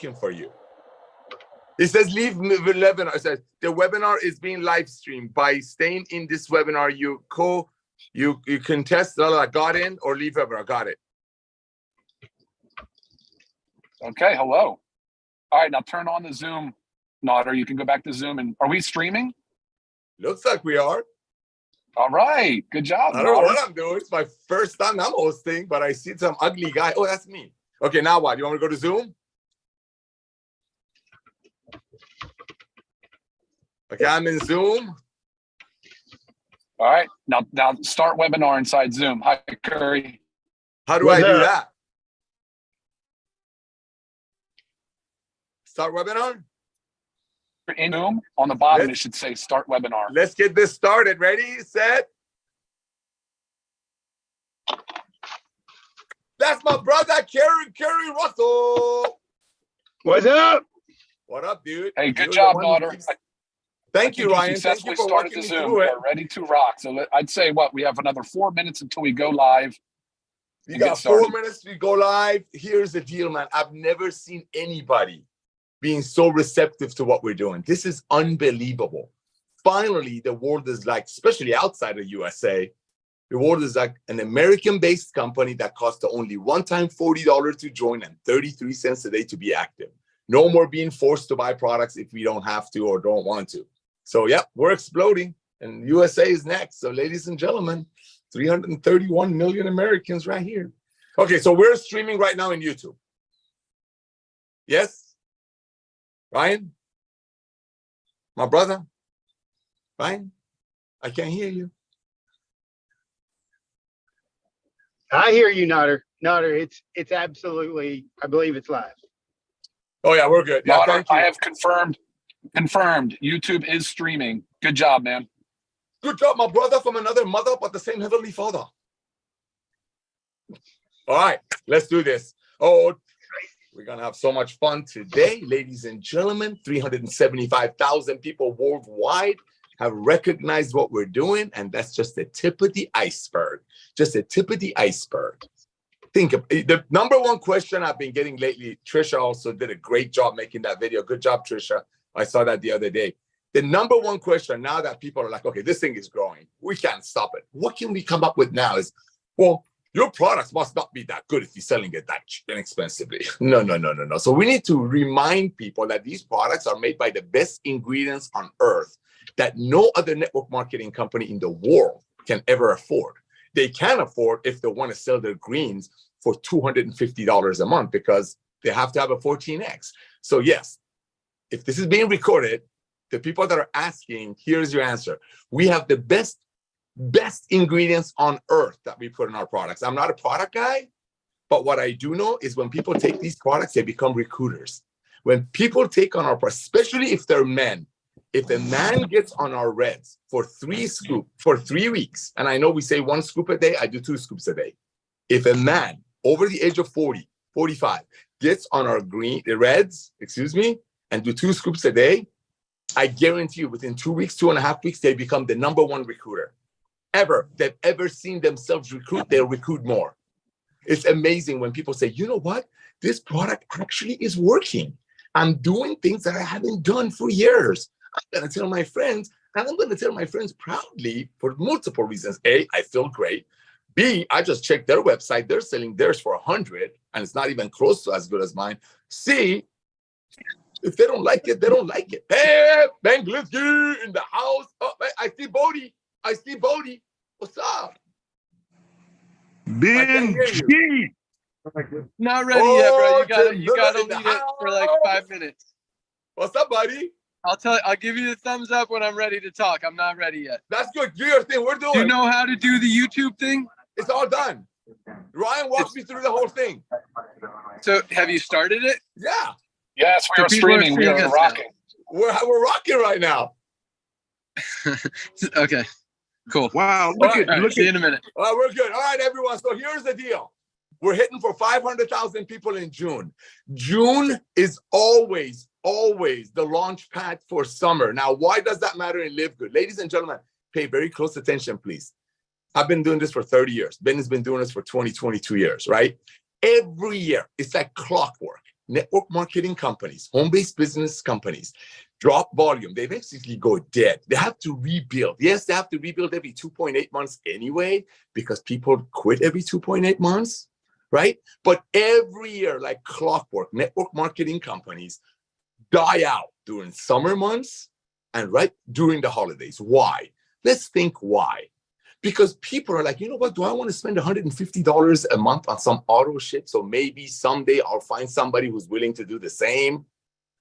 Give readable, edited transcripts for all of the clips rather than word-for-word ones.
looking for you. It says leave webinar. It says the webinar is being live streamed. By staying in this webinar, you can test that I got in or leave webinar. Got it. Okay, hello. All right, now turn on the Zoom, Nodder. You can go back to Zoom. And are we streaming? Looks like we are. All right, good job. I don't know what I'm doing. It's my first time I'm hosting, but I see some ugly guy. Oh, that's me. Okay, now what? You want me to go to Zoom? Okay, I'm in Zoom. All right, now start webinar inside Zoom. Hi, Curry. How do I do that? Start webinar? In Zoom, on the bottom, it should say start webinar. Let's get this started. Ready, set. That's my brother, Kerry Russell. What's up? What up, dude? Hey, good job, Nodder. Thank you, Ryan. Thank you for walking me through it. We're ready to rock. So I'd say what? We have another 4 minutes until we go live. You got 4 minutes to go live. Here's the deal, man. I've never seen anybody being so receptive to what we're doing. This is unbelievable. Finally, the world is like, especially outside of USA, the world is like an American-based company that costs only one-time $40 to join and 33 cents a day to be active. No more being forced to buy products if we don't have to or don't want to. So, yeah, we're exploding, and USA is next. So, ladies and gentlemen, 331 million Americans right here. Okay, so we're streaming right now in YouTube. Yes? Ryan? My brother? Ryan? I can't hear you. I hear you, Nodder. Nodder, it's absolutely, I believe it's live. Oh, yeah, we're good. Yeah, Nodder, thank you. I have confirmed. YouTube is streaming. Good job, man. Good job, my brother from another mother, but the same heavenly father. All right, let's do this. Oh, we're going to have so much fun today. Ladies and gentlemen, 375,000 people worldwide have recognized what we're doing, and that's just the tip of the iceberg. Just the tip of the iceberg. Think of the number one question I've been getting lately. Trisha also did a great job making that video. Good job, Trisha. I saw that the other day. The number one question now that people are like, okay, this thing is growing. We can't stop it. What can we come up with now is, well, your products must not be that good if you're selling it that inexpensively. No. So we need to remind people that these products are made by the best ingredients on earth that no other network marketing company in the world can ever afford. They can afford if they want to sell their greens for $250 a month because they have to have a 14X. So yes, if this is being recorded, the people that are asking, here's your answer. We have the best ingredients on earth that we put in our products. I'm not a product guy, but what I do know is when people take these products, they become recruiters. When people take on our products, especially if they're men, if a man gets on our reds for 3 weeks, and I know we say 1 scoop a day, I do 2 scoops a day. If a man over the age of 40, 45 gets on our reds, and do 2 scoops a day, I guarantee you within 2 weeks, 2.5 weeks, they become the #1 recruiter they've ever seen themselves recruit. They'll recruit more. It's amazing when people say, you know what? This product actually is working. I'm doing things that I haven't done for years. I'm going to tell my friends, and I'm going to tell my friends proudly for multiple reasons. A, I feel great. B, I just checked their website. They're selling theirs for 100, and it's not even close to as good as mine. C, if they don't like it, they don't like it. Hey, Ben Glitzky in the house. Oh, I see Bodie. What's up? Ben G. Not ready yet, bro. You gotta leave it for like 5 minutes. What's up, buddy? I'll give you the thumbs up when I'm ready to talk. I'm not ready yet. That's good. Do your thing. We're doing. Do you know how to do the YouTube thing? It's all done. Ryan walked me through the whole thing. So have you started it? Yeah. Yes, we are streaming. We are rocking. We're rocking right now. Okay. Cool. Wow. See you in a minute. All right, we're good. All right, everyone. So here's the deal. We're hitting for 500,000 people in June. June is always the launch pad for summer. Now, why does that matter in LiveGood? Ladies and gentlemen, pay very close attention, please. I've been doing this for 30 years. Ben has been doing this for 22 years, right? Every year, it's like clockwork. network marketing companies, home-based business companies, drop volume, they basically go dead. They have to rebuild. Yes, they have to rebuild every 2.8 months anyway, because people quit every 2.8 months, right? But every year, like clockwork, network marketing companies die out during summer months and right during the holidays. Why? Let's think why. Because people are like, you know what, do I want to spend $150 a month on some auto ship? So maybe someday I'll find somebody who's willing to do the same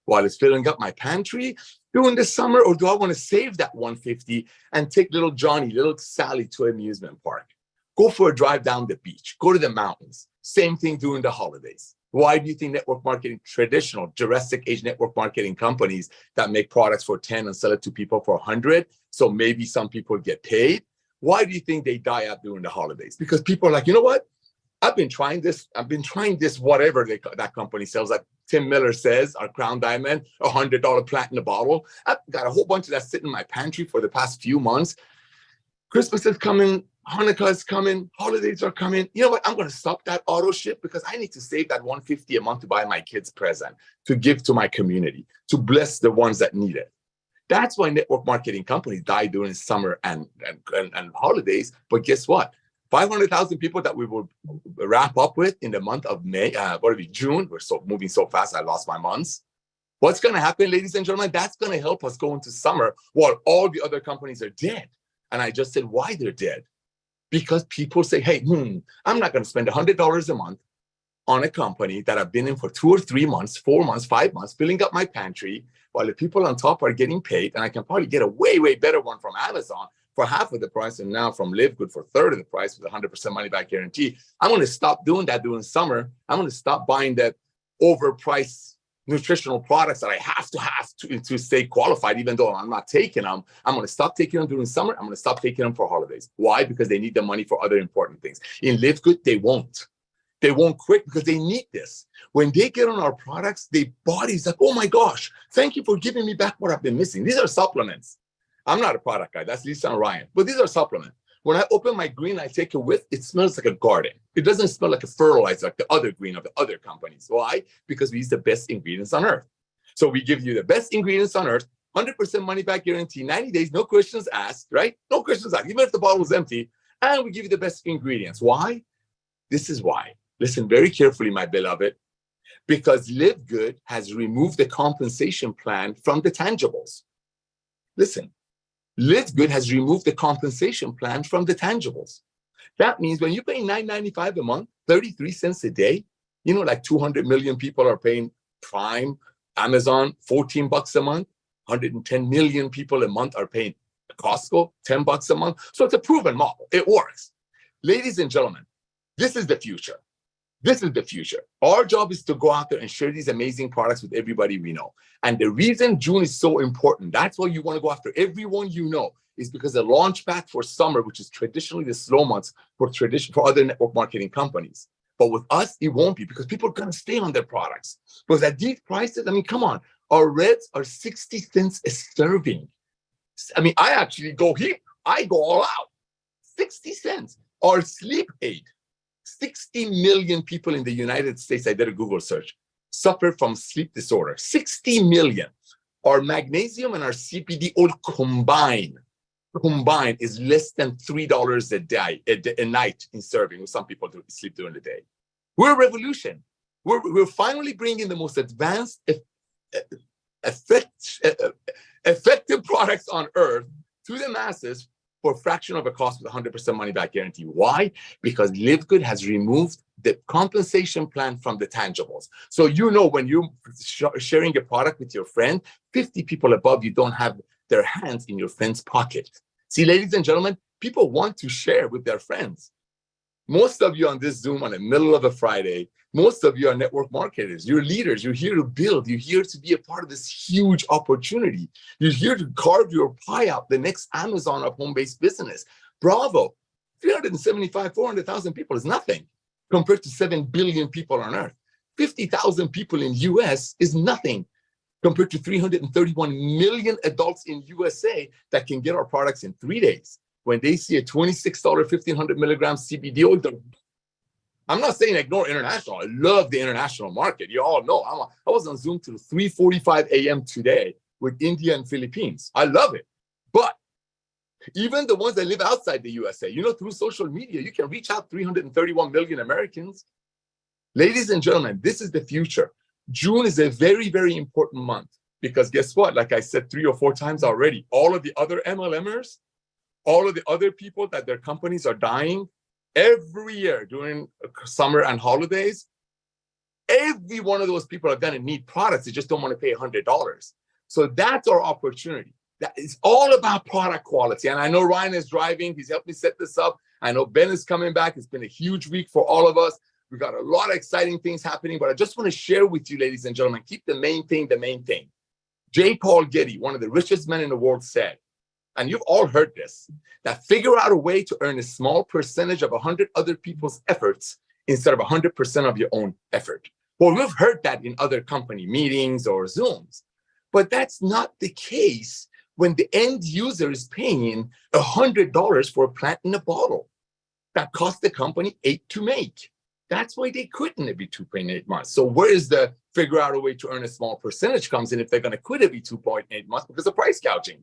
while it's filling up my pantry during the summer? Or do I want to save that $150 and take little Johnny, little Sally to an amusement park? Go for a drive down the beach, go to the mountains. Same thing during the holidays. Why do you think network marketing, traditional Jurassic Age network marketing companies that make products for 10 and sell it to people for 100, so maybe some people get paid, why do you think they die out during the holidays? Because people are like, you know what? I've been trying this, whatever that company sells. Like Tim Miller says, our Crown Diamond, $100 plant in a bottle. I've got a whole bunch of that sitting in my pantry for the past few months. Christmas is coming, Hanukkah is coming, holidays are coming. You know what? I'm going to stop that auto ship because I need to save that $150 a month to buy my kids present, to give to my community, to bless the ones that need it. That's why network marketing companies die during summer and holidays. But guess what? 500,000 people that we will wrap up with in the month of May, June. We're moving so fast, I lost my months. What's going to happen, ladies and gentlemen? That's going to help us go into summer while all the other companies are dead. And I just said why they're dead. Because people say, hey, I'm not going to spend $100 a month on a company that I've been in for 2 or 3 months, 4 months, 5 months, filling up my pantry, while the people on top are getting paid, and I can probably get a way, way better one from Amazon for half of the price, and now from LiveGood for a third of the price with 100% money back guarantee. I'm going to stop doing that during summer. I'm going to stop buying that overpriced nutritional products that I have to stay qualified, even though I'm not taking them. I'm going to stop taking them during summer. I'm going to stop taking them for holidays. Why? Because they need the money for other important things. In LiveGood, they won't. They won't quit because they need this. When they get on our products, their body's like, oh my gosh, thank you for giving me back what I've been missing. These are supplements. I'm not a product guy. That's Lisa and Ryan. But these are supplements. When I open my green, I take a whiff, it smells like a garden. It doesn't smell like a fertilizer like the other green of the other companies. Why? Because we use the best ingredients on earth. So we give you the best ingredients on earth, 100% money back guarantee, 90 days, no questions asked, right? No questions asked, even if the bottle is empty. And we give you the best ingredients. Why? This is why. Listen very carefully, my beloved, because LiveGood has removed the compensation plan from the tangibles. Listen, LiveGood has removed the compensation plan from the tangibles. That means when you pay $9.95 a month, 33 cents a day, you know, like 200 million people are paying Prime, Amazon, $14 a month. 110 million people a month are paying Costco, $10 a month. So it's a proven model. It works. Ladies and gentlemen, this is the future. This is the future. Our job is to go out there and share these amazing products with everybody we know. And the reason June is so important, that's why you want to go after everyone you know, is because the launch pad for summer, which is traditionally the slow months for other network marketing companies. But with us, it won't be, because people are going to stay on their products. Because at these prices, I mean, come on, our reds are 60 cents a serving. I mean, I actually go here. I go all out. 60 cents. Our sleep aid. 60 million people in the United States, I did a Google search, suffer from sleep disorder. 60 million. Our magnesium and our CBD oil combined is less than $3 a day, a night in serving, with some people to sleep during the day. We're a revolution. We're finally bringing the most advanced, effective products on earth to the masses for a fraction of a cost with 100% money back guarantee. Why? Because LiveGood has removed the compensation plan from the tangibles. So you know when you're sharing a product with your friend, 50 people above you don't have their hands in your friend's pocket. See, ladies and gentlemen, people want to share with their friends. Most of you on this Zoom on the middle of a Friday, most of you are network marketers. You're leaders. You're here to build. You're here to be a part of this huge opportunity. You're here to carve your pie out, the next Amazon of home-based business. Bravo. 400,000 people is nothing compared to 7 billion people on earth. 50,000 people in US is nothing compared to 331 million adults in USA that can get our products in 3 days. When they see a $26, 1,500 milligram CBD oil, I'm not saying ignore international. I love the international market. You all know I was on Zoom till 3:45 a.m. today with India and Philippines. I love it. But even the ones that live outside the USA, through social media, you can reach out 331 million Americans. Ladies and gentlemen, this is the future. June is a very, very important month because guess what? Like I said 3 or 4 times already, all of the other MLMers, all of the other people that their companies are dying every year during summer and holidays, every one of those people are going to need products. They just don't want to pay $100. So that's our opportunity. That is all about product quality. And I know Ryan is driving. He's helped me set this up. I know Ben is coming back. It's been a huge week for all of us. We've got a lot of exciting things happening, but I just want to share with you, ladies and gentlemen, keep the main thing the main thing. J. Paul Getty, one of the richest men in the world, said, and you've all heard this, that figure out a way to earn a small percentage of 100 other people's efforts instead of 100% of your own effort. Well, we've heard that in other company meetings or Zooms, but that's not the case when the end user is paying $100 for a plant in a bottle that cost the company $8 to make. That's why they quit in every 2.8 months. So where is the figure out a way to earn a small percentage comes in if they're going to quit every 2.8 months because of price gouging.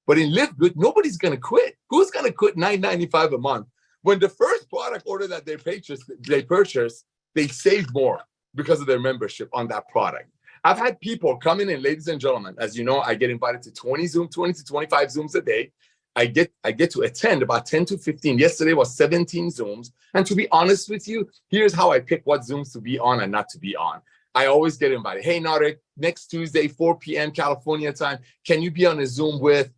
But in LiveGood, nobody's going to quit. Who's going to quit $9.95 a month when the first product order that they purchased, they saved more because of their membership on that product? I've had people come in, and ladies and gentlemen, as you know, I get invited to 20 to 25 Zooms a day. I get to attend about 10 to 15. Yesterday was 17 Zooms. And to be honest with you, here's how I pick what Zooms to be on and not to be on. I always get invited. Hey, Narek, next Tuesday, 4 p.m. California time, can you be on a Zoom with?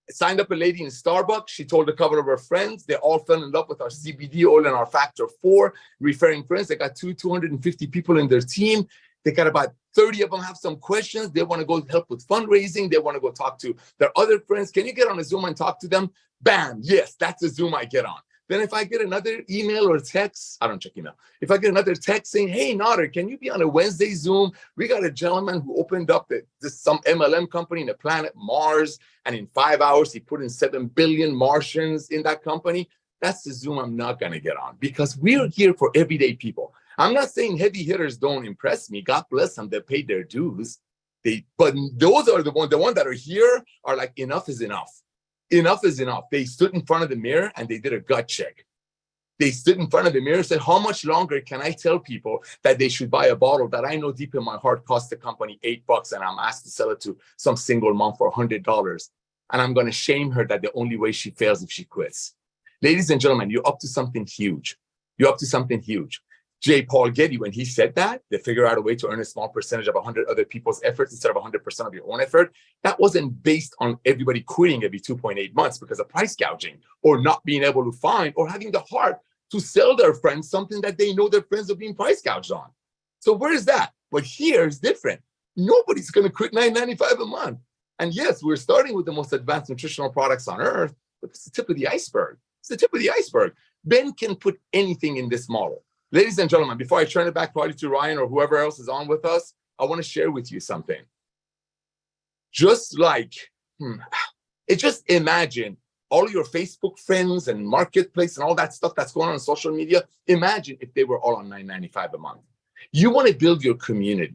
Signed up a lady in Starbucks. She told a couple of her friends. They all fell in love with our CBD oil and our Factor 4, referring friends. They got 250 people in their team. They got about 30 of them have some questions. They want to go help with fundraising. They want to go talk to their other friends. Can you get on a Zoom and talk to them? Bam. Yes, that's a Zoom I get on. Then if I get another email or text, I don't check email. If I get another text saying, hey, Nader, can you be on a Wednesday Zoom? We got a gentleman who opened up some MLM company in the planet Mars. And in 5 hours, he put in 7 billion Martians in that company. That's the Zoom I'm not going to get on because we're here for everyday people. I'm not saying heavy hitters don't impress me. God bless them. They paid their dues. But those are the ones that are here are like, enough is enough. Enough is enough. They stood in front of the mirror and they did a gut check. They stood in front of the mirror and said, how much longer can I tell people that they should buy a bottle that I know deep in my heart cost the company $8 and I'm asked to sell it to some single mom for $100. And I'm going to shame her that the only way she fails if she quits. Ladies and gentlemen, you're up to something huge. You're up to something huge. J. Paul Getty, when he said that, they figure out a way to earn a small percentage of 100 other people's efforts instead of 100% of your own effort. That wasn't based on everybody quitting every 2.8 months because of price gouging or not being able to find or having the heart to sell their friends something that they know their friends are being price gouged on. So where is that? But here is different. Nobody's going to quit $9.95 a month. And yes, we're starting with the most advanced nutritional products on earth, but it's the tip of the iceberg. It's the tip of the iceberg. Ben can put anything in this model. Ladies and gentlemen, before I turn it back probably to Ryan or whoever else is on with us, I want to share with you something. Just like, just imagine all your Facebook friends and marketplace and all that stuff that's going on social media. Imagine if they were all on $9.95 a month. You want to build your community.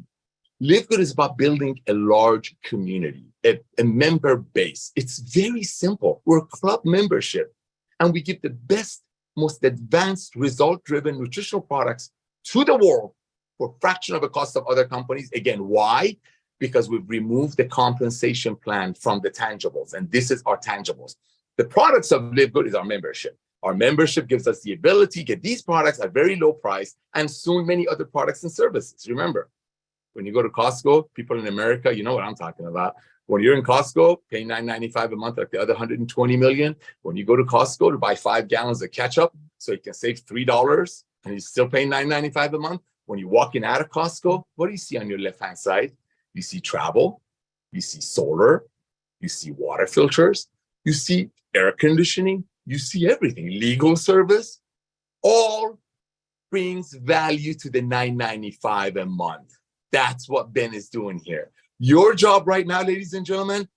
LiveGood is about building a large community, a member base. It's very simple. We're a club membership, and we give the best, most advanced, result-driven nutritional products to the world for a fraction of the cost of other companies. Again, why? Because we've removed the compensation plan from the tangibles, and this is our tangibles. The products of LiveGood is our membership. Our membership gives us the ability to get these products at very low price and soon many other products and services. Remember, when you go to Costco, people in America, you know what I'm talking about. When you're in Costco, pay $9.95 a month like the other 120 million. When you go to Costco to buy 5 gallons of ketchup so you can save $3 and you're still paying $9.95 a month. When you walk in out of Costco, what do you see on your left-hand side? You see travel, you see solar, you see water filters, you see air conditioning, you see everything. Legal service, all brings value to the $9.95 a month. That's what Ben is doing here. Your job right now, ladies and gentlemen,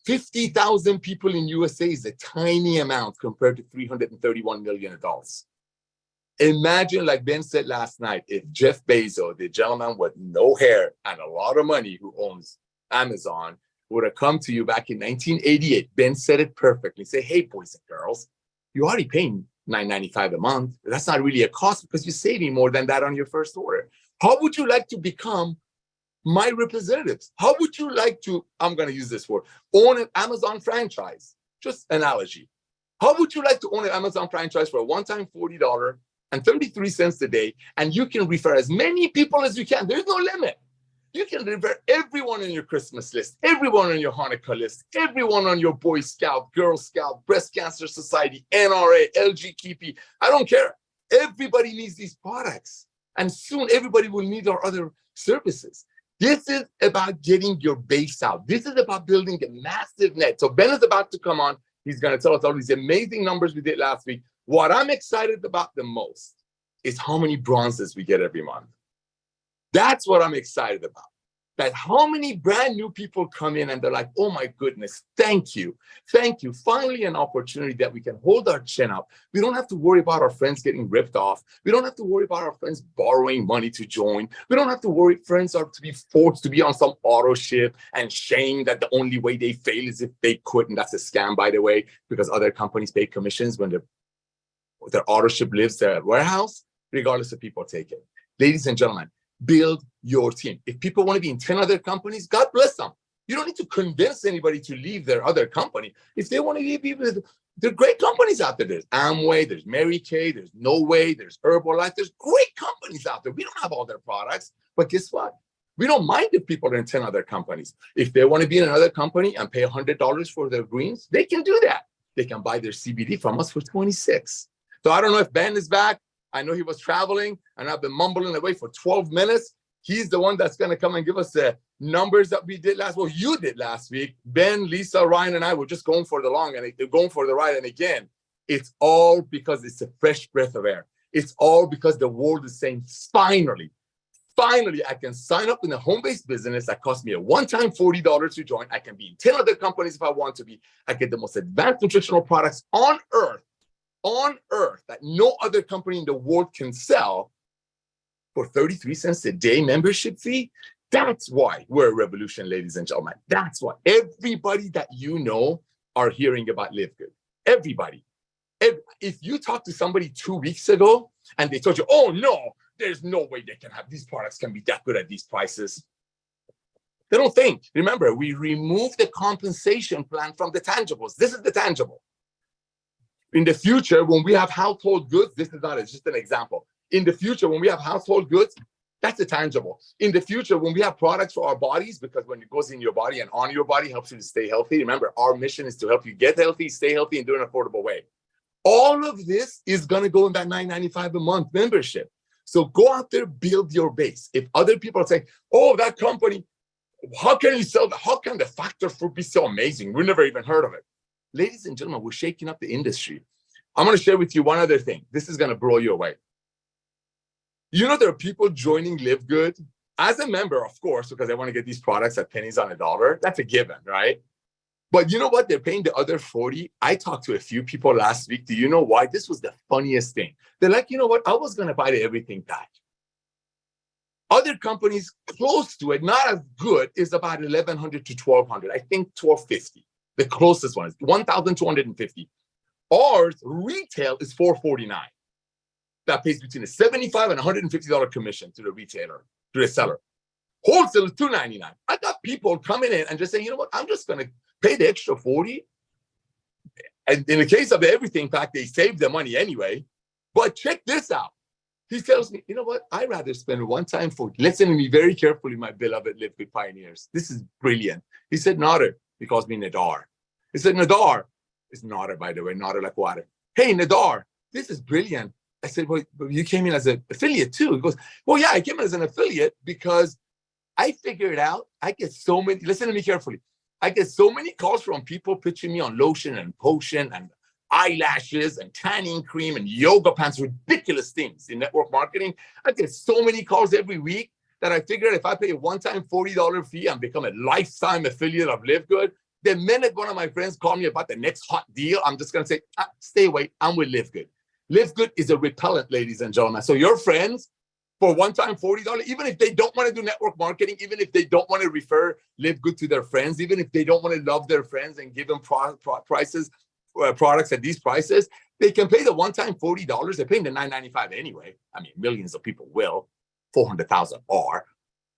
50,000 people in USA is a tiny amount compared to 331 million adults. Imagine, like Ben said last night, if Jeff Bezos, the gentleman with no hair and a lot of money who owns Amazon, would have come to you back in 1988. Ben said it perfectly. Say, hey, boys and girls, you're already paying $9.95 a month. That's not really a cost because you're saving more than that on your first order. How would you like to become my representatives? How would you like to, I'm going to use this word, own an Amazon franchise? Just analogy. How would you like to own an Amazon franchise for a one-time $40 and 33 cents a day, and you can refer as many people as you can? There's no limit. You can refer everyone on your Christmas list, everyone on your Hanukkah list, everyone on your Boy Scout, Girl Scout, Breast Cancer Society, NRA, LGTB. I don't care. Everybody needs these products. And soon everybody will need our other services. This is about getting your base out. This is about building a massive net. So Ben is about to come on. He's going to tell us all these amazing numbers we did last week. What I'm excited about the most is how many bronzes we get every month. That's what I'm excited about. That how many brand new people come in and they're like, oh my goodness, thank you. Thank you. Finally, an opportunity that we can hold our chin up. We don't have to worry about our friends getting ripped off. We don't have to worry about our friends borrowing money to join. We don't have to worry friends are to be forced to be on some auto ship and shame that the only way they fail is if they quit. And that's a scam, by the way, because other companies pay commissions when their auto ship lives their warehouse, regardless of people take it. Ladies and gentlemen, build your team. If people want to be in 10 other companies, God bless them. You don't need to convince anybody to leave their other company. If they want to be with, there are great companies out there. There's Amway, there's Mary Kay, there's No Way, there's Herbalife. There's great companies out there. We don't have all their products, but guess what? We don't mind if people are in 10 other companies. If they want to be in another company and pay $100 for their greens, they can do that. They can buy their CBD from us for $26. So I don't know if Ben is back. I know he was traveling, and I've been mumbling away for 12 minutes. He's the one that's going to come and give us the numbers that we did you did last week. Ben, Lisa, Ryan, and I were just going for the ride. And again, it's all because it's a fresh breath of air. It's all because the world is saying, finally, I can sign up in a home-based business that cost me a one-time $40 to join. I can be in 10 other companies if I want to be. I get the most advanced nutritional products on earth that no other company in the world can sell for 33 cents a day membership fee. That's why we're a revolution, ladies and gentlemen. That's why everybody that you know are hearing about LiveGood. Everybody. If you talk to somebody 2 weeks ago and they told you, oh no, there's no way they can have these products can be that good at these prices. They don't think. Remember, we remove the compensation plan from the tangibles. This is the tangible. In the future, when we have household goods, this is not, it's just an example. In the future, when we have household goods, that's a tangible. In the future, when we have products for our bodies, because when it goes in your body and on your body, helps you to stay healthy. Remember, our mission is to help you get healthy, stay healthy, and do it in an affordable way. All of this is going to go in that $9.95 a month membership. So go out there, build your base. If other people are saying, oh, that company, how can you sell that? How can the Factor fruit be so amazing? We've never even heard of it. Ladies and gentlemen, we're shaking up the industry. I'm going to share with you one other thing. This is going to blow you away. You know, there are people joining LiveGood as a member, of course, because they want to get these products at pennies on a dollar. That's a given, right? But you know what? They're paying the other 40. I talked to a few people last week. Do you know why? This was the funniest thing. They're like, you know what? I was going to buy the everything pack. Other companies close to it, not as good, is about $1,100 to $1,200. I think $1,250. The closest one is $1,250. Ours, retail, is $449. That pays between a $75 and $150 commission to the retailer, to the seller. Wholesale is $299. I got people coming in and just saying, you know what, I'm just going to pay the extra $40. And in the case of the everything pack, they save the money anyway. But check this out. He tells me, you know what, I'd rather spend one time for, listen to me very carefully, my beloved LiveGood pioneers. This is brilliant. He said, Nader. He calls me Nadar. He said, Nadar. It's Nader, by the way, Nader like water. Hey, Nadar, this is brilliant. I said, well, you came in as an affiliate too. He goes, well, yeah, I came in as an affiliate because I figured out I get so many, listen to me carefully. I get so many calls from people pitching me on lotion and potion and eyelashes and tanning cream and yoga pants, ridiculous things in network marketing. I get so many calls every week that I figured if I pay a one-time $40 fee and become a lifetime affiliate of LiveGood, the minute one of my friends call me about the next hot deal, I'm just going to say, stay away, I'm with LiveGood. LiveGood is a repellent, ladies and gentlemen. So your friends, for one-time $40, even if they don't want to do network marketing, even if they don't want to refer LiveGood to their friends, even if they don't want to love their friends and give them products at these prices, they can pay the one-time $40. They're paying the $9.95 anyway. I mean, millions of people will. 400,000 are.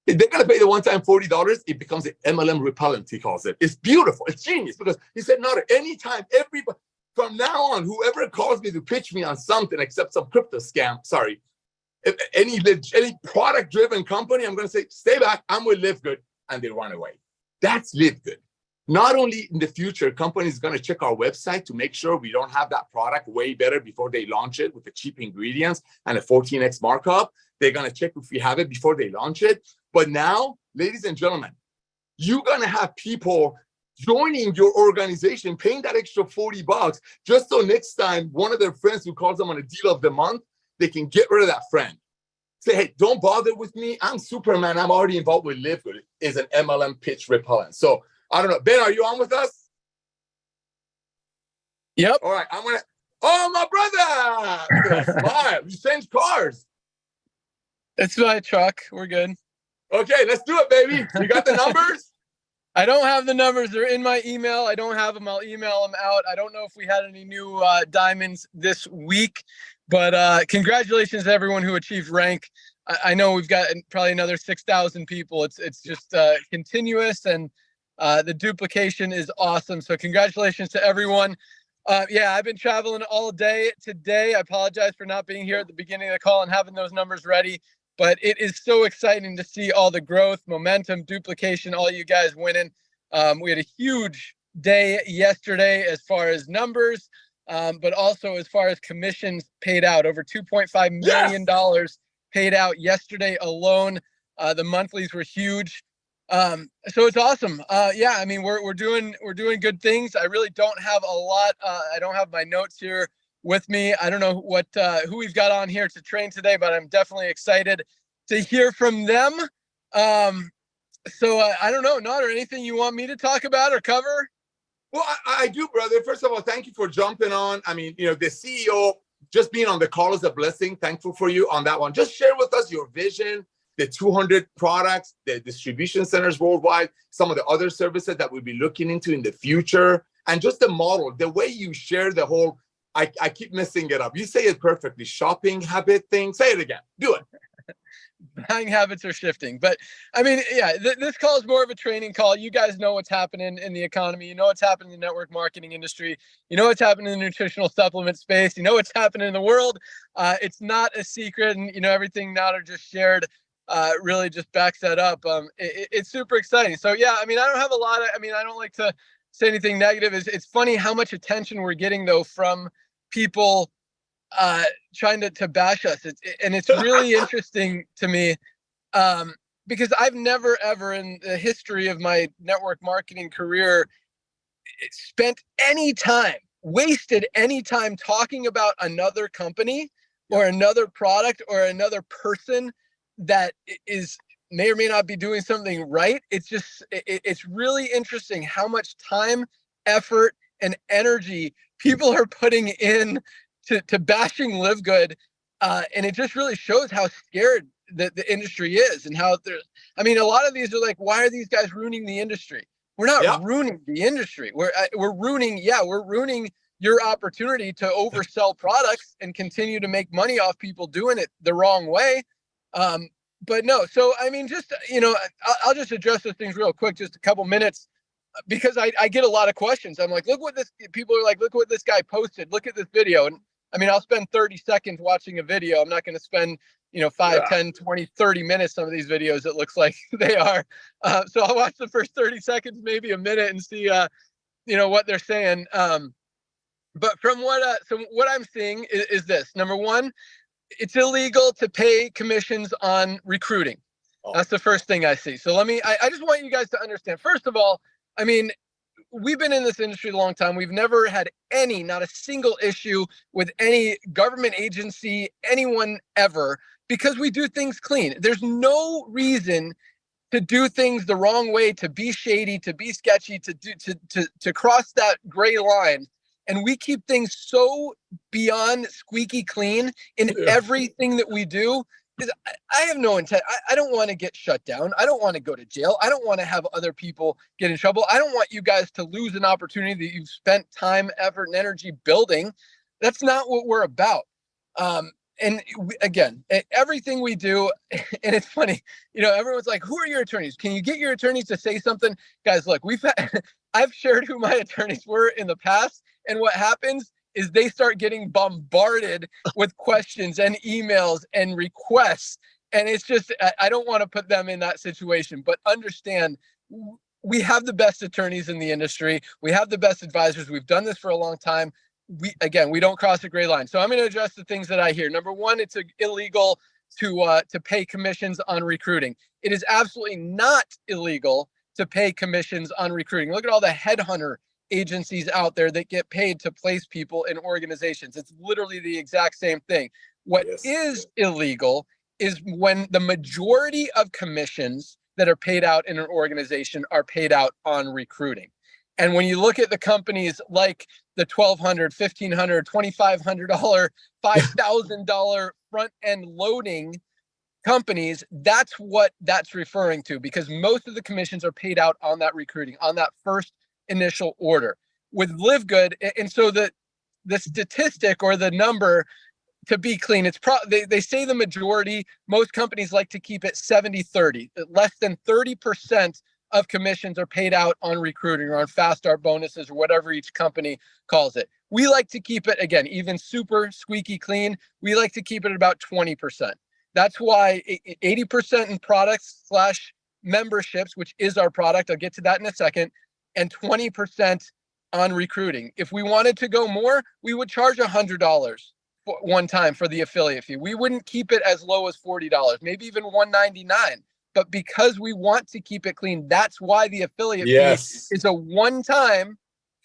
If they're going to pay the one-time $40, it becomes an MLM repellent, he calls it. It's beautiful. It's genius because he said, not anytime, everybody, from now on, whoever calls me to pitch me on something except some crypto scam, sorry, if any product-driven company, I'm going to say, stay back, I'm with LiveGood, and they run away. That's LiveGood. Not only in the future, companies are going to check our website to make sure we don't have that product way better before they launch it with the cheap ingredients and a 14x markup. They're going to check if we have it before they launch it. But now, ladies and gentlemen, you're going to have people joining your organization, paying that extra $40 just so next time one of their friends who calls them on a deal of the month, they can get rid of that friend. Say, hey, don't bother with me. I'm Superman. I'm already involved with LiveGood. Is an MLM pitch repellent. So I don't know. Ben, are you on with us? Yep. All right. I'm going to. Oh, my brother. Look at that smile. You changed cars. It's my truck. We're good. Okay, let's do it, baby. You got the numbers? I don't have the numbers. They're in my email. I don't have them. I'll email them out. I don't know if we had any new diamonds this week, but congratulations to everyone who achieved rank. I know we've got probably another 6,000 people. It's just continuous, and the duplication is awesome. So congratulations to everyone. Yeah, I've been traveling all day today. I apologize for not being here at the beginning of the call and having those numbers ready. But it is so exciting to see all the growth, momentum, duplication, all you guys winning. We had a huge day yesterday as far as numbers, but also as far as commissions paid out. Over $2.5 million paid out yesterday alone. The monthlies were huge. So it's awesome. Yeah, I mean, we're doing good things. I really don't have a lot. I don't have my notes here with me. I don't know who we've got on here to train today, but I'm definitely excited to hear from them. So I don't know, Nader, anything you want me to talk about or cover? Well, I do, brother. First of all, thank you for jumping on. I mean, the CEO, just being on the call is a blessing. Thankful for you on that one. Just share with us your vision, the 200 products, the distribution centers worldwide, some of the other services that we'll be looking into in the future, and just the model, the way you share the whole, I keep messing it up. You say it perfectly. Shopping habit thing. Say it again. Do it. Buying habits are shifting. But I mean, yeah, this call is more of a training call. You guys know what's happening in the economy. You know what's happening in the network marketing industry. You know what's happening in the nutritional supplement space. You know what's happening in the world. It's not a secret. And, everything Nader just shared really just backs that up. It's super exciting. So, yeah, I mean, I don't have a lot of, I don't like to say anything negative. It's funny how much attention we're getting, though, from people trying to bash us. And it's really interesting to me because I've never, ever in the history of my network marketing career wasted any time talking about another company or another product or another person that may or may not be doing something right. It's really interesting how much time, effort, and energy people are putting in to bashing LiveGood, and it just really shows how scared the industry is, and how a lot of these are like, why are these guys ruining the industry? We're not ruining the industry. We're ruining your opportunity to oversell products and continue to make money off people doing it the wrong way. But no, so just I'll just address those things real quick, just a couple minutes, because I get a lot of questions. I'm like, look what this guy posted. Look at this video. And I'll spend 30 seconds watching a video. I'm not going to spend, 5, 10, 20, 30 minutes. Some of these videos, it looks like they are. So I'll watch the first 30 seconds, maybe a minute, and see, what they're saying. But from what I'm seeing is this. Number one, it's illegal to pay commissions on recruiting. That's the first thing I see. So I just want you guys to understand, first of all, we've been in this industry a long time. We've never had not a single issue with any government agency, anyone ever, because we do things clean. There's no reason to do things the wrong way, to be shady, to be sketchy, to cross that gray line And we keep things so beyond squeaky clean in everything that we do. I have no intent. I don't want to get shut down. I don't want to go to jail. I don't want to have other people get in trouble. I don't want you guys to lose an opportunity that you've spent time, effort, and energy building. That's not what we're about. Again, everything we do, and it's funny, everyone's like, who are your attorneys? Can you get your attorneys to say something? Guys, look, I've shared who my attorneys were in the past, and what happens is they start getting bombarded with questions and emails and requests. And it's just, I don't want to put them in that situation, but understand we have the best attorneys in the industry. We have the best advisors. We've done this for a long time. We don't cross a gray line. So I'm going to address the things that I hear. Number one, it's illegal to pay commissions on recruiting. It is absolutely not illegal to pay commissions on recruiting. Look at all the headhunter agencies out there that get paid to place people in organizations. It's literally the exact same thing. What is illegal is when the majority of commissions that are paid out in an organization are paid out on recruiting. And when you look at the companies like the $1,200, $1,500, $2,500, $5,000 front end loading companies, that's what that's referring to, because most of the commissions are paid out on that recruiting, on that first initial order. With LiveGood, and so the statistic or the number, to be clean, it's they say the majority. Most companies like to keep it 70-30. Less than 30% of commissions are paid out on recruiting or on fast start bonuses or whatever each company calls it. We like to keep it, again, even super squeaky clean. We like to keep it at about 20%. That's why 80% in products / memberships, which is our product, I'll get to that in a second, and 20% on recruiting. If we wanted to go more, we would charge $100 one time for the affiliate fee. We wouldn't keep it as low as $40, maybe even $199. But because we want to keep it clean, that's why the affiliate fee is a one-time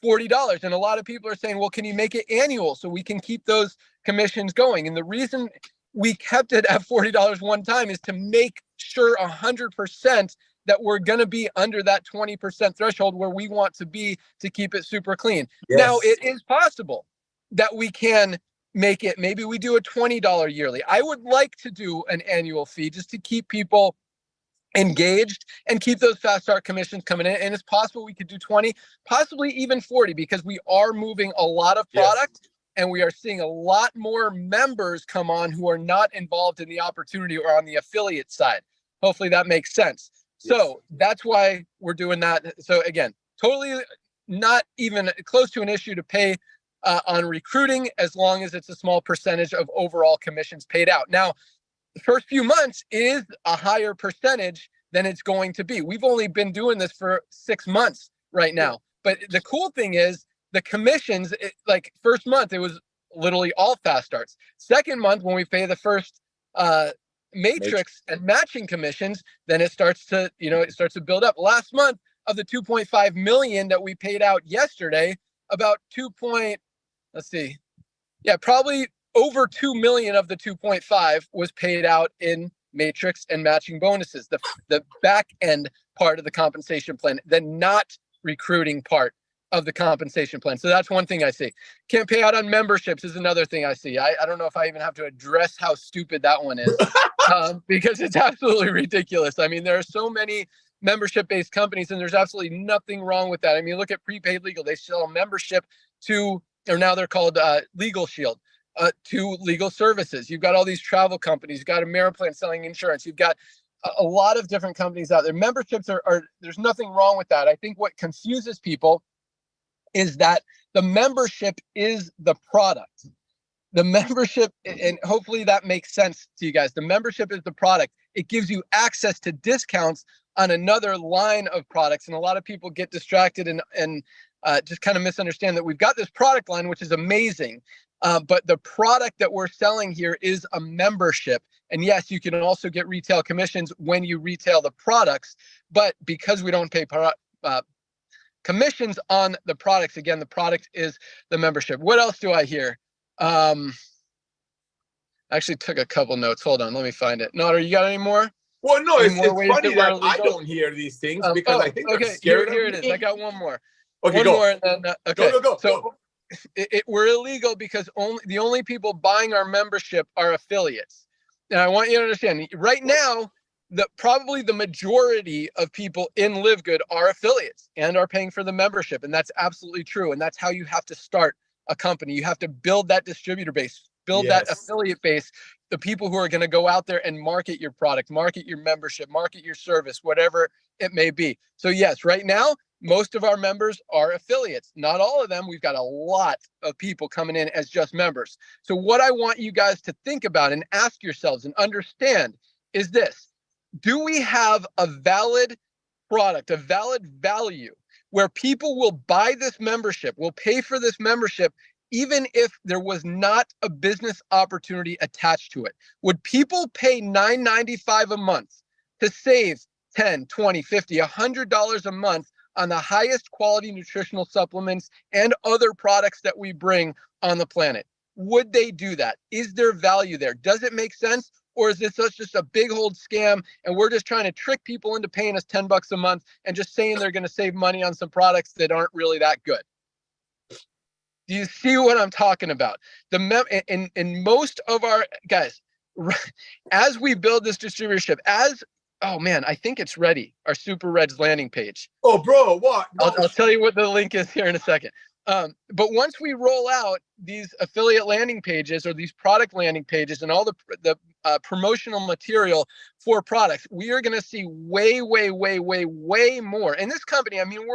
$40. And a lot of people are saying, well, can you make it annual so we can keep those commissions going? And the reason we kept it at $40 one time is to make sure 100% that we're going to be under that 20% threshold where we want to be to keep it super clean. Now, it is possible that we can make it, maybe we do a $20 yearly. I would like to do an annual fee just to keep people engaged and keep those fast start commissions coming in. And it's possible we could do 20, possibly even 40, because we are moving a lot of product and we are seeing a lot more members come on who are not involved in the opportunity or on the affiliate side. Hopefully that makes sense. So that's why we're doing that. So again, totally not even close to an issue to pay on recruiting, as long as it's a small percentage of overall commissions paid out. Now, the first few months is a higher percentage than it's going to be. We've only been doing this for 6 months right now. But the cool thing is the commissions, like first month, it was literally all fast starts. Second month, when we pay the first matrix and matching commissions, then it starts to, it starts to build up. Last month, of the 2.5 million that we paid out yesterday, about probably over 2 million of the 2.5 was paid out in matrix and matching bonuses, the back end part of the compensation plan, the not recruiting part of the compensation plan. So that's one thing I see. Can't pay out on memberships is another thing I see. I don't know if I even have to address how stupid that one is, because it's absolutely ridiculous. I mean, there are so many membership-based companies, and there's absolutely nothing wrong with that. I mean, look at Prepaid Legal. They sell membership to, or now they're called Legal Shield, to legal services. You've got all these travel companies. You've got Ameriplan selling insurance. You've got a lot of different companies out there. Memberships are there's nothing wrong with that. I think what confuses people is that the membership is the product. The membership, and hopefully that makes sense to you guys. The membership is the product. It gives you access to discounts on another line of products. And a lot of people get distracted and just kind of misunderstand that we've got this product line, which is amazing. But the product that we're selling here is a membership. And yes, you can also get retail commissions when you retail the products. But because we don't pay commissions on the products, again, the product is the membership. What else do I hear? I actually took a couple notes. Hold on, let me find it. Nader, you got any more? Well, no, it's funny that I legal? don't hear these things because I think they're okay, scared here of it is. me. I got one more. Okay, one go. more and then, okay. Go. So we're illegal because the only people buying our membership are affiliates. And I want you to understand, right now, probably the majority of people in LiveGood are affiliates and are paying for the membership. And that's absolutely true. And that's how you have to start a company. You have to build that distributor base, build that affiliate base, the people who are going to go out there and market your product, market your membership, market your service, whatever it may be. So yes, right now, most of our members are affiliates. Not all of them. We've got a lot of people coming in as just members. So what I want you guys to think about and ask yourselves and understand is this: do we have a valid product, a valid value where people will buy this membership, will pay for this membership, even if there was not a business opportunity attached to it? Would people pay $9.95 a month to save $10, $20, $50, $100 a month on the highest quality nutritional supplements and other products that we bring on the planet? Would they do that? Is there value there? Does it make sense? Or is this just a big old scam and we're just trying to trick people into paying us $10 a month and just saying they're going to save money on some products that aren't really that good? Do you see what I'm talking about? In most of our guys, as we build this distributorship, oh man, I think it's ready, our Super Reds landing page. Oh, bro, what? I'll tell you what the link is here in a second. But once we roll out these affiliate landing pages or these product landing pages and all the promotional material for products, we are going to see way more. And this company, I mean,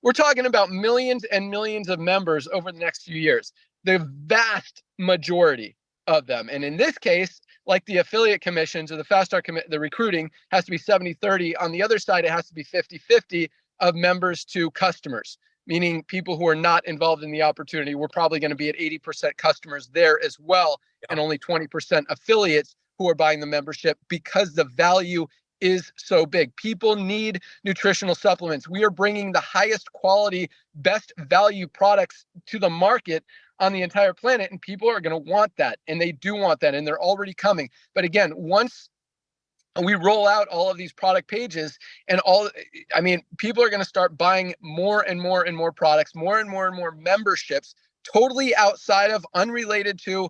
we're talking about millions and millions of members over the next few years. The vast majority of them. And in this case, like the affiliate commissions or the Firestarter, the recruiting has to be 70-30. On the other side, it has to be 50-50 of members to customers, meaning people who are not involved in the opportunity. We're probably going to be at 80% customers there as well, and only 20% affiliates who are buying the membership because the value is so big. People need nutritional supplements. We are bringing the highest quality, best value products to the market on the entire planet, and people are going to want that, and they do want that, and they're already coming. But again, once we roll out all of these product pages and people are going to start buying more and more products, more and more memberships, totally outside of, unrelated to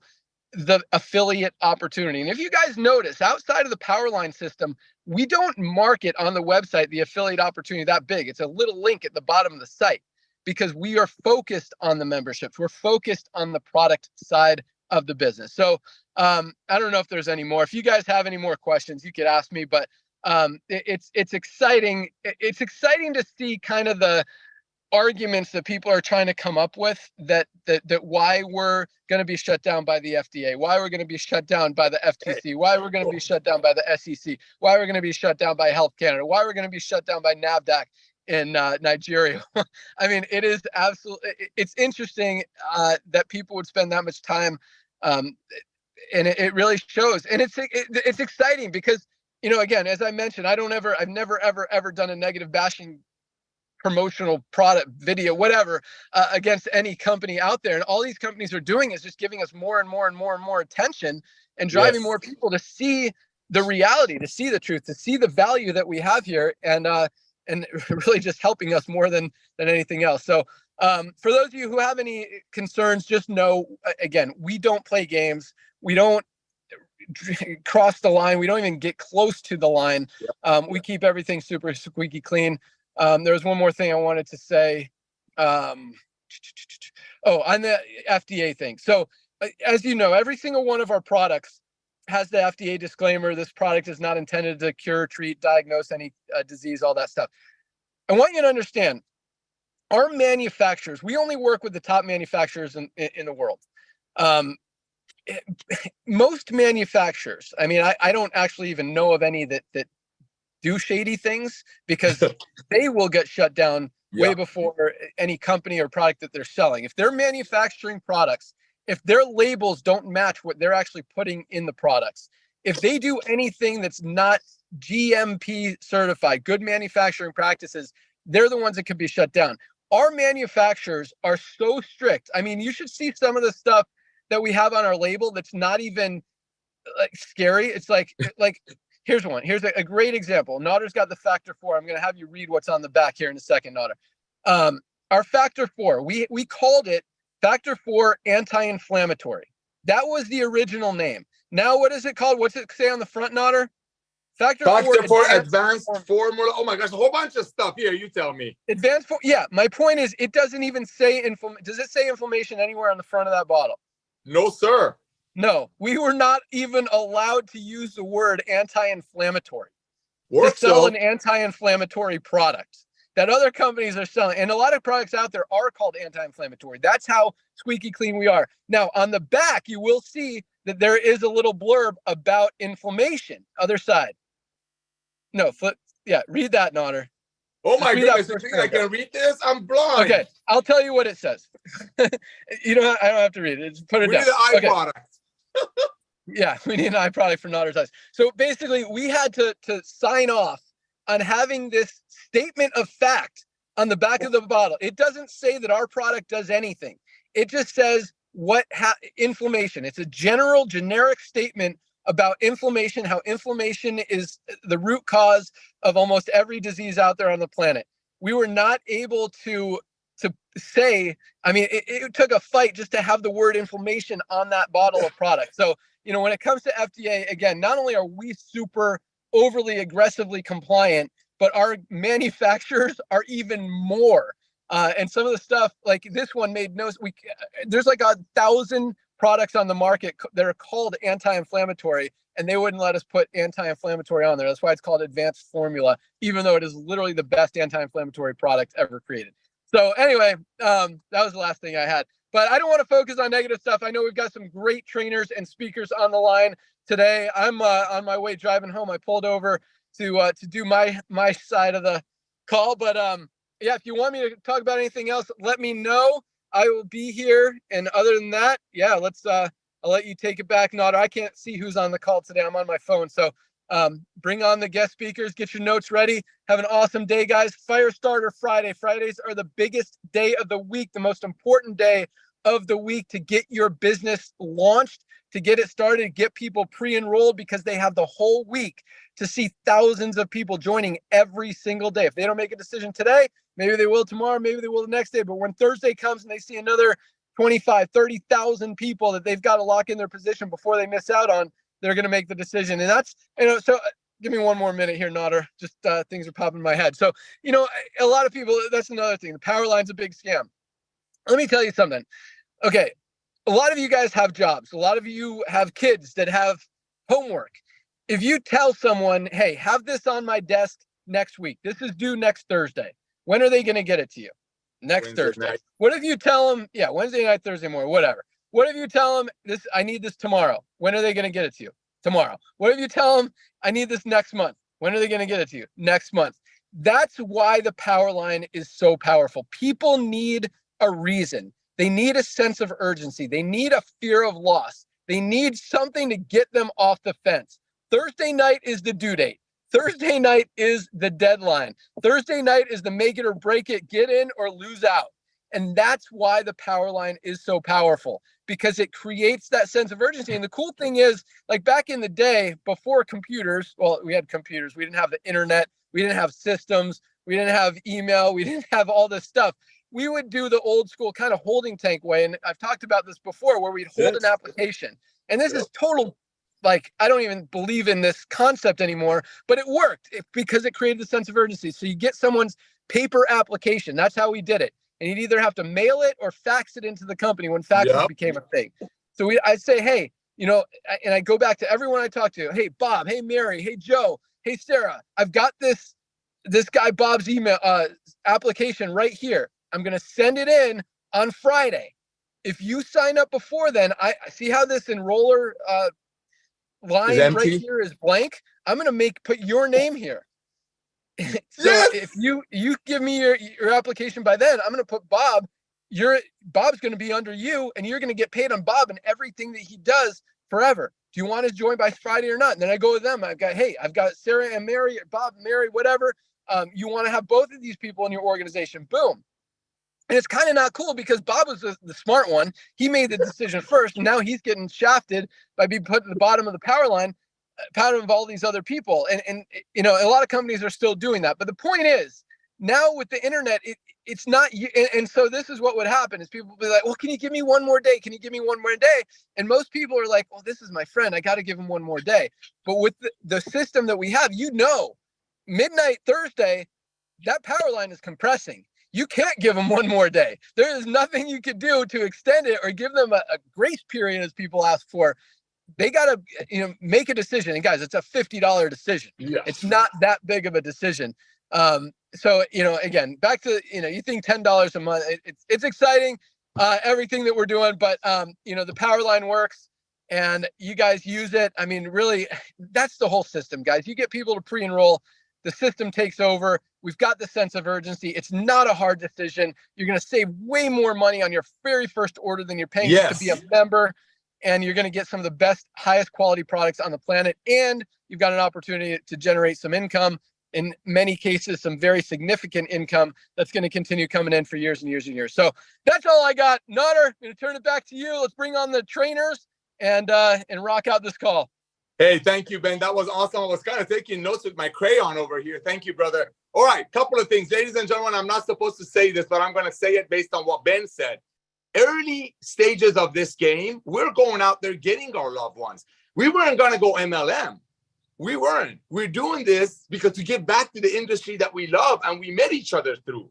the affiliate opportunity. And if you guys notice, outside of the Powerline system, we don't market on the website the affiliate opportunity that big. It's a little link at the bottom of the site because we are focused on the memberships. We're focused on the product side of the business. So I don't know if there's any more. If you guys have any more questions, you could ask me, but it's exciting. It's exciting to see kind of the arguments that people are trying to come up with that why we're going to be shut down by the FDA, why we're going to be shut down by the FTC, why we're going to be shut down by the SEC, why we're going to be shut down by Health Canada, why we're going to be shut down by NAFDAC in Nigeria. I mean, it is absolutely, it's interesting that people would spend that much time, and it really shows. And it's exciting because, you know, again, as I mentioned, I've never ever done a negative bashing promotional product video, whatever, against any company out there. And all these companies are doing is just giving us more and more attention and driving more people to see the reality, to see the truth, to see the value that we have here, and really just helping us more than anything else. So for those of you who have any concerns, just know, again, we don't play games. We don't cross the line. We don't even get close to the line. We keep everything super squeaky clean. There was one more thing I wanted to say. On the FDA thing. So as you know, every single one of our products has the FDA disclaimer. This product is not intended to cure, treat, diagnose any disease, all that stuff. I want you to understand, our manufacturers, we only work with the top manufacturers in the world. Most manufacturers, I mean, I don't actually even know of any that do shady things, because they will get shut down way before any company or product that they're selling. If they're manufacturing products, if their labels don't match what they're actually putting in the products, if they do anything that's not GMP certified, good manufacturing practices, they're the ones that could be shut down. Our manufacturers are so strict. I mean, you should see some of the stuff that we have on our label that's not even like scary. It's like here's one. Here's a great example. Nauder's got the Factor 4. I'm going to have you read what's on the back here in a second, Nauder. Our Factor 4, we called it Factor 4, anti-inflammatory. That was the original name. Now, what is it called? What's it say on the front, Nodder? Factor 4, advanced formula. Oh my gosh, a whole bunch of stuff here. You tell me. Yeah, my point is, it doesn't even say does it say inflammation anywhere on the front of that bottle? No, sir. No, we were not even allowed to use the word anti-inflammatory to Works sell though. an anti-inflammatory product that other companies are selling. And a lot of products out there are called anti-inflammatory. That's how squeaky clean we are. Now, on the back, you will see that there is a little blurb about inflammation. Other side. No, read that, Nodder. Oh my goodness, you first think I can read this? I'm blind. Okay, I'll tell you what it says. I don't have to read it. Just put it We down. need an eye product. Yeah, we need an eye product for Nodder's eyes. So basically, we had to sign off on having this statement of fact on the back of the bottle. It doesn't say that our product does anything. It just says inflammation. It's a generic statement about inflammation, how inflammation is the root cause of almost every disease out there on the planet. We were not able to say, I mean, it took a fight just to have the word inflammation on that bottle of product. So, when it comes to FDA, again, not only are we super overly aggressively compliant, but our manufacturers are even more. And some of the stuff like this one made there's like 1,000 products on the market that are called anti-inflammatory, and they wouldn't let us put anti-inflammatory on there. That's why it's called advanced formula, even though it is literally the best anti-inflammatory product ever created. So anyway, that was the last thing I had. But I don't want to focus on negative stuff. I know we've got some great trainers and speakers on the line today. I'm on my way driving home. I pulled over to do my side of the call. But yeah, if you want me to talk about anything else, let me know. I will be here. And other than that, yeah, I'll let you take it back, Nodder. I can't see who's on the call today. I'm on my phone. So bring on the guest speakers, get your notes ready. Have an awesome day, guys. Firestarter Friday. Fridays are the biggest day of the week, the most important day of the week to get your business launched, to get it started, get people pre-enrolled, because they have the whole week to see thousands of people joining every single day. If they don't make a decision today, maybe they will tomorrow, maybe they will the next day. But when Thursday comes and they see another 25, 30,000 people that they've got to lock in their position before they miss out on, they're going to make the decision. And that's, so give me one more minute here, Nodder. Just things are popping in my head. So, a lot of people, that's another thing. The power line's a big scam. Let me tell you something. Okay. A lot of you guys have jobs. A lot of you have kids that have homework. If you tell someone, hey, have this on my desk next week, this is due next Thursday. When are they going to get it to you? Next Wednesday Thursday. night. What if you tell them, Wednesday night, Thursday morning, whatever. What if you tell them I need this tomorrow? When are they going to get it to you? Tomorrow. What if you tell them I need this next month? When are they going to get it to you? Next month. That's why the power line is so powerful. People need a reason. They need a sense of urgency. They need a fear of loss. They need something to get them off the fence. Thursday night is the due date. Thursday night is the deadline. Thursday night is the make it or break it, get in or lose out. And that's why the power line is so powerful, because it creates that sense of urgency. And the cool thing is, like back in the day before computers, well, we had computers. We didn't have the internet. We didn't have systems. We didn't have email. We didn't have all this stuff. We would do the old school kind of holding tank way. And I've talked about this before, where we'd hold an application. And this is total, like, I don't even believe in this concept anymore, but it worked because it created a sense of urgency. So you get someone's paper application. That's how we did it. And you'd either have to mail it or fax it into the company when faxes became a thing. So I'd say, hey, and I go back to everyone I talk to. Hey, Bob. Hey, Mary. Hey, Joe. Hey, Sarah. I've got this guy Bob's email application right here. I'm going to send it in on Friday. If you sign up before then, I see how this enroller line right here is blank. I'm going to put your name here. So if you give me your application by then, I'm going to put Bob. Bob's going to be under you, and you're going to get paid on Bob and everything that he does forever. Do you want to join by Friday or not? And then I go with them. I've got Sarah and Mary, Bob, Mary, whatever. You want to have both of these people in your organization. Boom. And it's kind of not cool, because Bob was the smart one. He made the decision first, and now he's getting shafted by being put at the bottom of the power line, of all these other people. And a lot of companies are still doing that. But the point is, now with the internet, it's not you. And so this is what would happen is people would be like, well, can you give me one more day? Can you give me one more day? And most people are like, well, this is my friend. I got to give him one more day. But with the system that we have, midnight Thursday, that power line is compressing. You can't give them one more day. There is nothing you could do to extend it or give them a grace period as people ask for. They got to, make a decision. And guys, it's a $50 decision. Yeah. It's not that big of a decision. So, again, back to, you think $10 a month, it's exciting, everything that we're doing, but, the power line works and you guys use it. I mean, really, that's the whole system, guys. You get people to pre-enroll, the system takes over. We've got the sense of urgency. It's not a hard decision. You're going to save way more money on your very first order than you're paying to be a member. And you're going to get some of the best, highest quality products on the planet. And you've got an opportunity to generate some income. In many cases, some very significant income that's going to continue coming in for years and years and years. So that's all I got. Nader, I'm going to turn it back to you. Let's bring on the trainers and rock out this call. Hey, thank you, Ben. That was awesome. I was kind of taking notes with my crayon over here. Thank you, brother. All right, couple of things. Ladies and gentlemen, I'm not supposed to say this, but I'm going to say it based on what Ben said. Early stages of this game, we're going out there getting our loved ones. We weren't going to go MLM. We weren't. We're doing this because to give back to the industry that we love and we met each other through.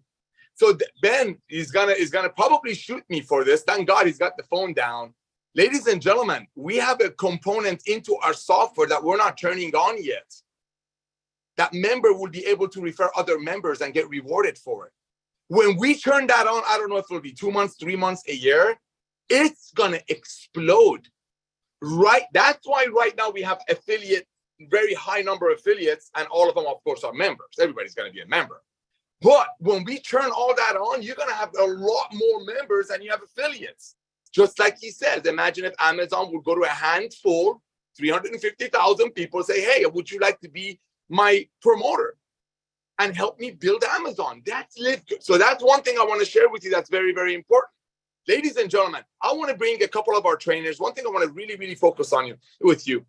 So Ben is gonna probably shoot me for this. Thank God he's got the phone down. Ladies and gentlemen, we have a component into our software that we're not turning on yet. That member will be able to refer other members and get rewarded for it. When we turn that on, I don't know if it'll be 2 months, 3 months, a year, it's gonna explode. Right? That's why right now we have very high number of affiliates, and all of them, of course, are members. Everybody's going to be a member. But when we turn all that on, you're going to have a lot more members than you have affiliates. Just like he says, imagine if Amazon would go to a handful, 350,000 people, say, hey, would you like to be my promoter and help me build Amazon? That's LiveGood. So that's one thing I want to share with you that's very, very important. Ladies and gentlemen, I want to bring a couple of our trainers. One thing I want to really, really focus on with you.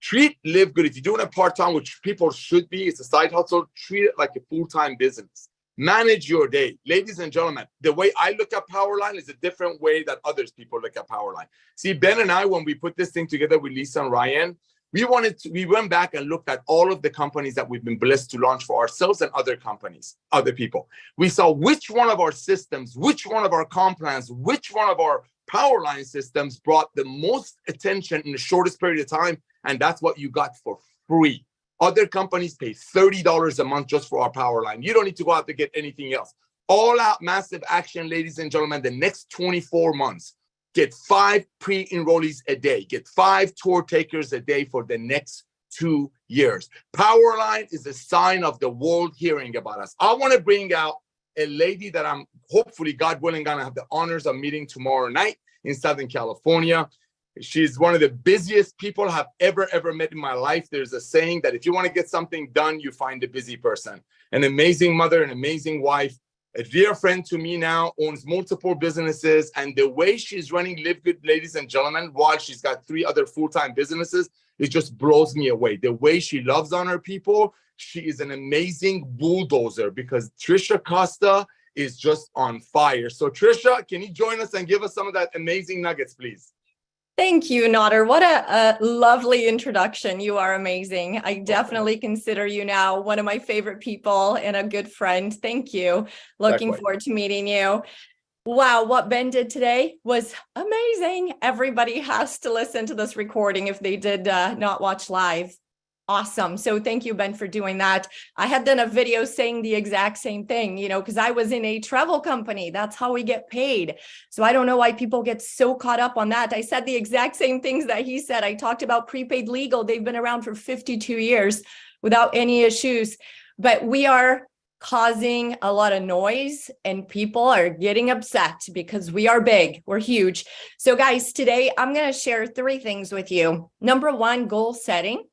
Treat LiveGood, if you're doing it part-time, which people should be, it's a side hustle, treat it like a full-time business. Manage your day. Ladies and gentlemen, the way I look at Powerline is a different way that others people look at Powerline. See, Ben and I, when we put this thing together with Lisa and Ryan, we went back and looked at all of the companies that we've been blessed to launch for ourselves and other companies, other people. We saw which one of our systems, which one of our comp plans, which one of our Powerline systems brought the most attention in the shortest period of time. And that's what you got for free. Other companies pay $30 a month just for our Powerline. You don't need to go out to get anything else. All out massive action, ladies and gentlemen, the next 24 months. Get 5 pre-enrollees a day. Get 5 tour takers a day for the next 2 years. Powerline is a sign of the world hearing about us. I want to bring out a lady that I'm hopefully, God willing, going to have the honors of meeting tomorrow night in Southern California. She's one of the busiest people I've ever met in my life. There's a saying that if you want to get something done, you find a busy person. An amazing mother, an amazing wife, a dear friend to me now, owns multiple businesses. And the way she's running LiveGood, ladies and gentlemen, while she's got 3 other full-time businesses, it just blows me away. The way she loves on her people, she is an amazing bulldozer because Trisha Costa is just on fire. So Trisha, can you join us and give us some of that amazing nuggets, please? Thank you, Nader. What a lovely introduction. You are amazing. I definitely consider you now one of my favorite people and a good friend. Thank you. Looking forward to meeting you. Wow, what Ben did today was amazing. Everybody has to listen to this recording if they did not watch live. Awesome. So thank you, Ben, for doing that. I had done a video saying the exact same thing, because I was in a travel company. That's how we get paid. So I don't know why people get so caught up on that. I said the exact same things that he said. I talked about prepaid legal. They've been around for 52 years without any issues, but we are causing a lot of noise and people are getting upset because we are big, we're huge. So guys, today I'm going to share 3 things with you. Number 1, goal setting.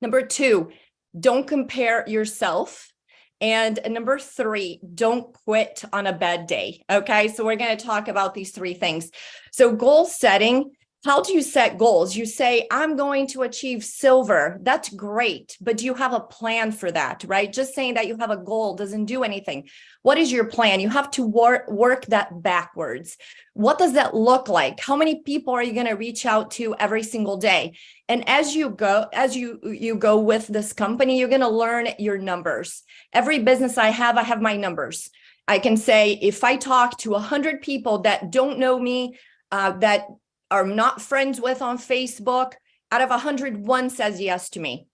Number 2, don't compare yourself. And number 3, don't quit on a bad day. Okay, so we're going to talk about these 3 things. So goal setting, how do you set goals? You say, I'm going to achieve silver. That's great. But do you have a plan for that, right? Just saying that you have a goal doesn't do anything. What is your plan? You have to work that backwards. What does that look like? How many people are you going to reach out to every single day? And as you go with this company, you're going to learn your numbers. Every business I have my numbers. I can say, if I talk to 100 people that don't know me, that are not friends with on Facebook, out of 100, one says yes to me.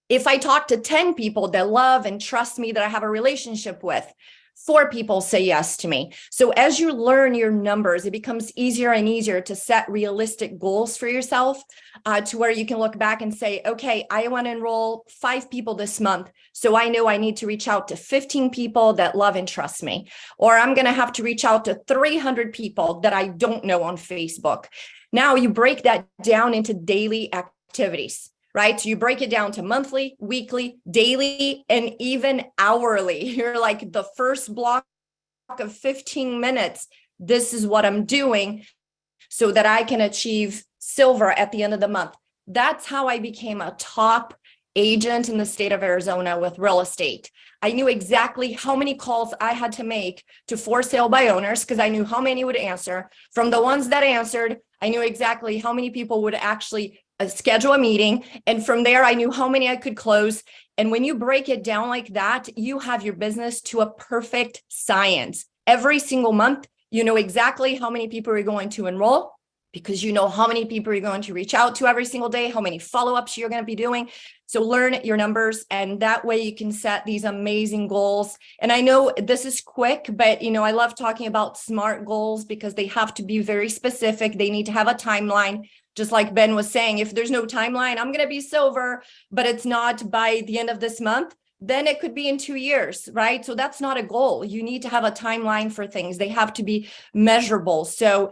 If I talk to 10 people that love and trust me, that I have a relationship with, 4 people say yes to me. So as you learn your numbers, it becomes easier and easier to set realistic goals for yourself, to where you can look back and say, okay, I want to enroll 5 people this month. So I know I need to reach out to 15 people that love and trust me, or I'm going to have to reach out to 300 people that I don't know on Facebook. Now you break that down into daily activities. Right? So you break it down to monthly, weekly, daily, and even hourly. You're like, the first block of 15 minutes, this is what I'm doing so that I can achieve silver at the end of the month. That's how I became a top agent in the state of Arizona with real estate. I knew exactly how many calls I had to make to for sale by owners, because I knew how many would answer. From the ones that answered, I knew exactly how many people would actually schedule a meeting. And from there, I knew how many I could close. And when you break it down like that, you have your business to a perfect science. Every single month, you know exactly how many people are going to enroll, because you know how many people you're going to reach out to every single day, how many follow-ups you're going to be doing. So learn your numbers, and that way you can set these amazing goals. And I know this is quick, but I love talking about SMART goals because they have to be very specific. They need to have a timeline. Just like Ben was saying, if there's no timeline, I'm going to be silver, but it's not by the end of this month, then it could be in 2 years, right? So that's not a goal. You need to have a timeline for things. They have to be measurable. So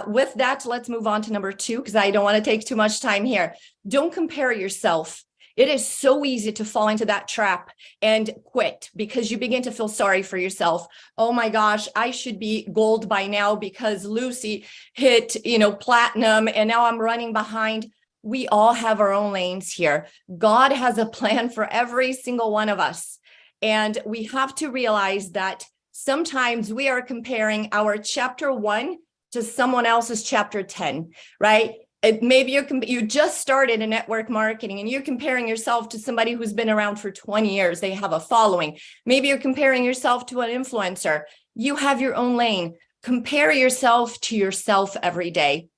with that, let's move on to number 2, because I don't want to take too much time here. Don't compare yourself. It is so easy to fall into that trap and quit because you begin to feel sorry for yourself. Oh my gosh, I should be gold by now because Lucy hit, platinum, and now I'm running behind. We all have our own lanes here. God has a plan for every single one of us. And we have to realize that sometimes we are comparing our chapter 1 to someone else's chapter 10, right? Maybe you just started in network marketing and you're comparing yourself to somebody who's been around for 20 years. They have a following. Maybe you're comparing yourself to an influencer. You have your own lane. Compare yourself to yourself every day.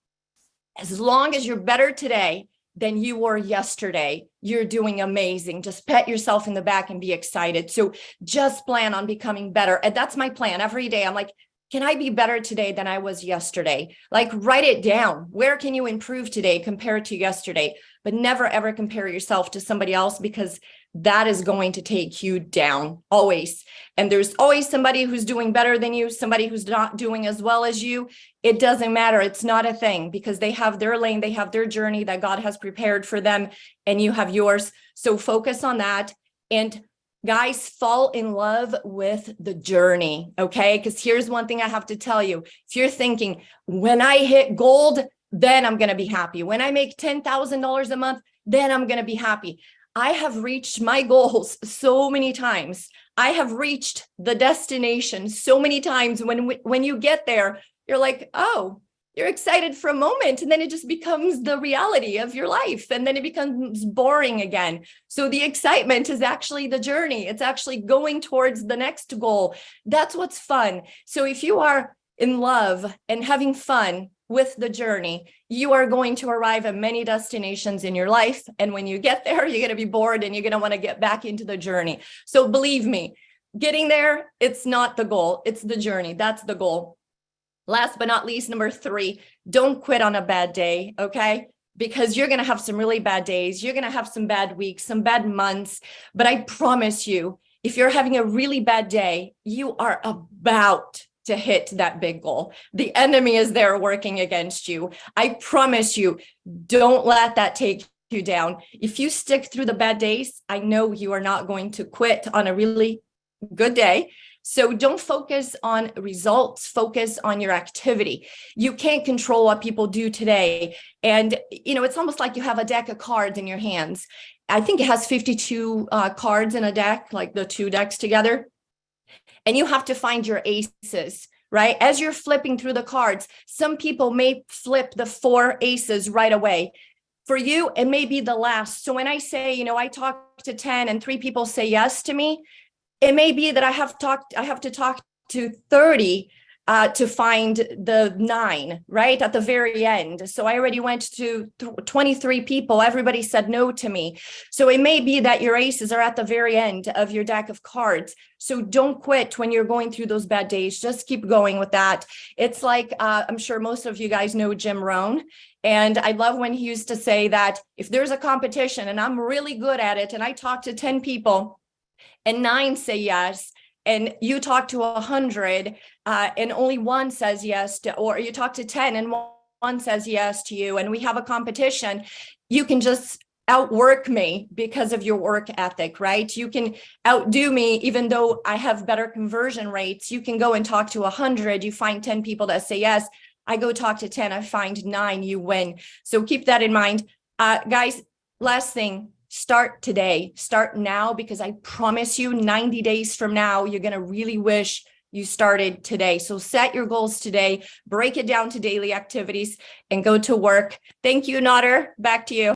As long as you're better today than you were yesterday, you're doing amazing. Just pat yourself in the back and be excited. So just plan on becoming better. And that's my plan every day. I'm like, can I be better today than I was yesterday? Like, write it down. Where can you improve today compared to yesterday? But never, ever compare yourself to somebody else, because that is going to take you down always. And there's always somebody who's doing better than you, somebody who's not doing as well as you. It doesn't matter. It's not a thing, because they have their lane, they have their journey that God has prepared for them, and you have yours. So focus on that. And guys, fall in love with the journey, okay? Because here's one thing I have to tell you. If you're thinking, when I hit gold, then I'm going to be happy. When I make $10,000 a month, then I'm going to be happy. I have reached my goals so many times. I have reached the destination so many times. When you get there, you're like, oh, you're excited for a moment, and then it just becomes the reality of your life, and then it becomes boring again. So the excitement is actually the journey. It's actually going towards the next goal. That's what's fun. So if you are in love and having fun with the journey, you are going to arrive at many destinations in your life. And when you get there, you're going to be bored and you're going to want to get back into the journey. So believe me, getting there, it's not the goal. It's the journey. That's the goal. Last but not least, number 3, don't quit on a bad day, okay? Because you're going to have some really bad days. You're going to have some bad weeks, some bad months. But I promise you, if you're having a really bad day, you are about to hit that big goal. The enemy is there working against you. I promise you, don't let that take you down. If you stick through the bad days, I know you are not going to quit on a really good day. So don't focus on results, focus on your activity. You can't control what people do today. And, it's almost like you have a deck of cards in your hands. I think it has 52 cards in a deck, like the two decks together. And you have to find your aces, right? As you're flipping through the cards, some people may flip the 4 aces right away. For you, it may be the last. So when I say, I talk to 10 and 3 people say yes to me, it may be that I have to talk to 30 to find the 9, right? At the very end. So I already went to 23 people. Everybody said no to me. So it may be that your aces are at the very end of your deck of cards. So don't quit when you're going through those bad days. Just keep going with that. It's like, I'm sure most of you guys know Jim Rohn. And I love when he used to say that if there's a competition and I'm really good at it and I talk to 10 people and 9 say yes, and you talk to 100 and only 1 says yes to, or you talk to 10 and 1 says yes to you, and we have a competition, you can just outwork me because of your work ethic, right? You can outdo me even though I have better conversion rates. You can go and talk to 100, you find 10 people that say yes. I go talk to 10, I find 9, you win. So keep that in mind. Guys, last thing, start today, start now, because I promise you 90 days from now, you're going to really wish you started today. So set your goals today, break it down to daily activities and go to work. Thank you, Nader. Back to you.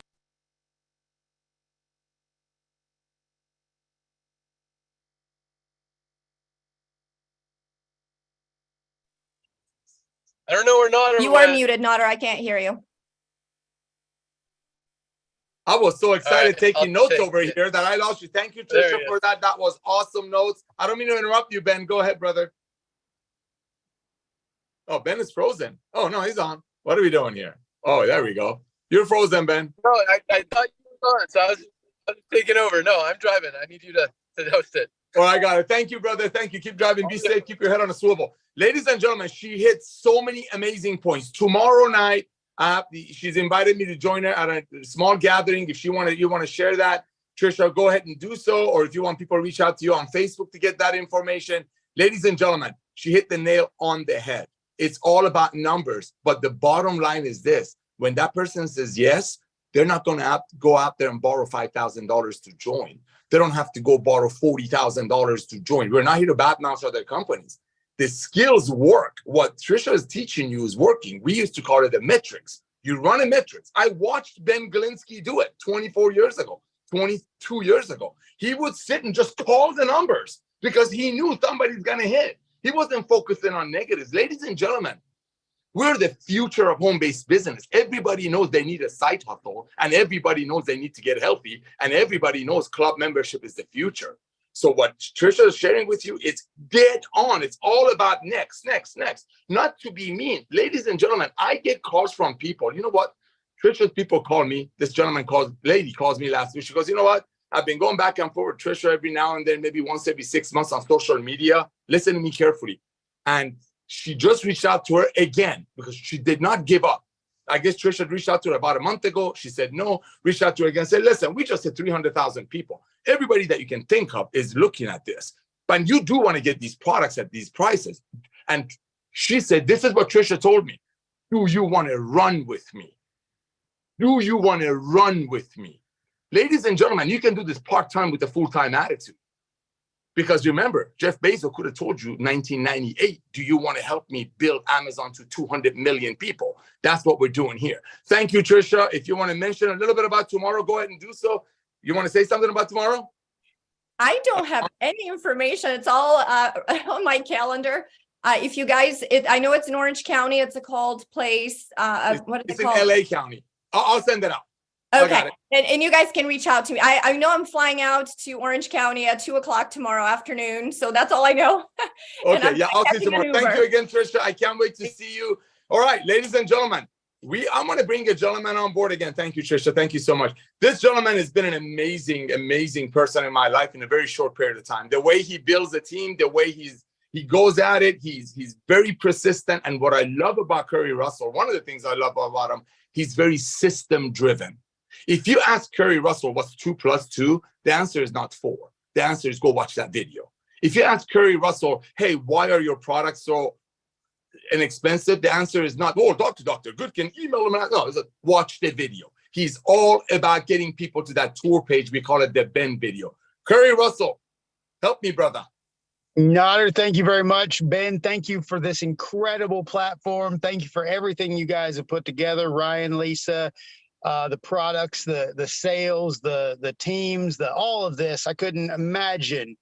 I don't know where Nader You went. are muted, Nader. I can't hear you. I was so excited taking I'll notes take over it. here that I lost you. Thank you, There Trisha, he for that. That was awesome notes. I don't mean to interrupt you, Ben. Go ahead, brother. Oh, Ben is frozen. Oh, no, he's on. What are we doing here? Oh, there we go. You're frozen, Ben. No, I thought you were on, so I was taking over. No, I'm driving. I need you to host it. Oh, I got it. Thank you, brother. Thank you. Keep driving. Be safe. Keep your head on a swivel. Ladies and gentlemen, she hit so many amazing points. Tomorrow night, she's invited me to join her at a small gathering. If you want to share that, Trisha, go ahead and do so. Or if you want people to reach out to you on Facebook to get that information. Ladies and gentlemen, she hit the nail on the head. It's all about numbers. But the bottom line is this. When that person says yes, they're not going to have to go out there and borrow $5,000 to join. They don't have to go borrow $40,000 to join. We're not here to badmouth other companies. The skills work. What Trisha is teaching you is working. We used to call it the metrics. You run a metrics. I watched Ben Galinsky do it 22 years ago. He would sit and just call the numbers because he knew somebody's going to hit. He wasn't focusing on negatives. Ladies and gentlemen, we're the future of home-based business. Everybody knows they need a side hustle, and everybody knows they need to get healthy, and everybody knows club membership is the future. So what Trisha is sharing with you, it's dead on. It's all about next. Not to be mean. Ladies and gentlemen, I get calls from people. You know what? Trisha's people call me. This lady calls me last week. She goes, you know what? I've been going back and forth with Trisha every now and then, maybe once every 6 months on social media. Listen to me carefully. And she just reached out to her again because she did not give up. I guess Trisha reached out to her about a month ago. She said no, reached out to her again, said, listen, we just hit 300,000 people. Everybody that you can think of is looking at this. But you do want to get these products at these prices. And she said, this is what Trisha told me. Do you want to run with me? Do you want to run with me? Ladies and gentlemen, you can do this part-time with a full-time attitude. Because remember, Jeff Bezos could have told you 1998, do you want to help me build Amazon to 200 million people? That's what we're doing here. Thank you, Trisha. If you want to mention a little bit about tomorrow, go ahead and do so. You want to say something about tomorrow? I don't have any information. It's all on my calendar. If you guys, I know it's in Orange County. It's a called place. What is it called? It's in LA County. I'll send it out. Okay. And you guys can reach out to me. I know I'm flying out to Orange County at 2:00 tomorrow afternoon. So that's all I know. Okay. Yeah, I'll see you tomorrow. Thank you again, Trisha. I can't wait to see you. All right, ladies and gentlemen, I'm going to bring a gentleman on board again. Thank you, Trisha. Thank you so much. This gentleman has been an amazing, amazing person in my life in a very short period of time. The way he builds a team, the way he goes at it, he's very persistent. And what I love about Curry Russell, one of the things I love about him, he's very system driven. If you ask Curry Russell what's 2 + 2, the answer is not 4. The answer is go watch that video. If you ask Curry Russell, hey, why are your products so inexpensive? The answer is not, oh, Dr. Good can email him. No, it's like, watch the video. He's all about getting people to that tour page. We call it the Ben video. Curry Russell, help me, brother. Nader, thank you very much. Ben, thank you for this incredible platform. Thank you for everything you guys have put together. Ryan, Lisa, the products, the sales, the teams, all of this. I couldn't imagine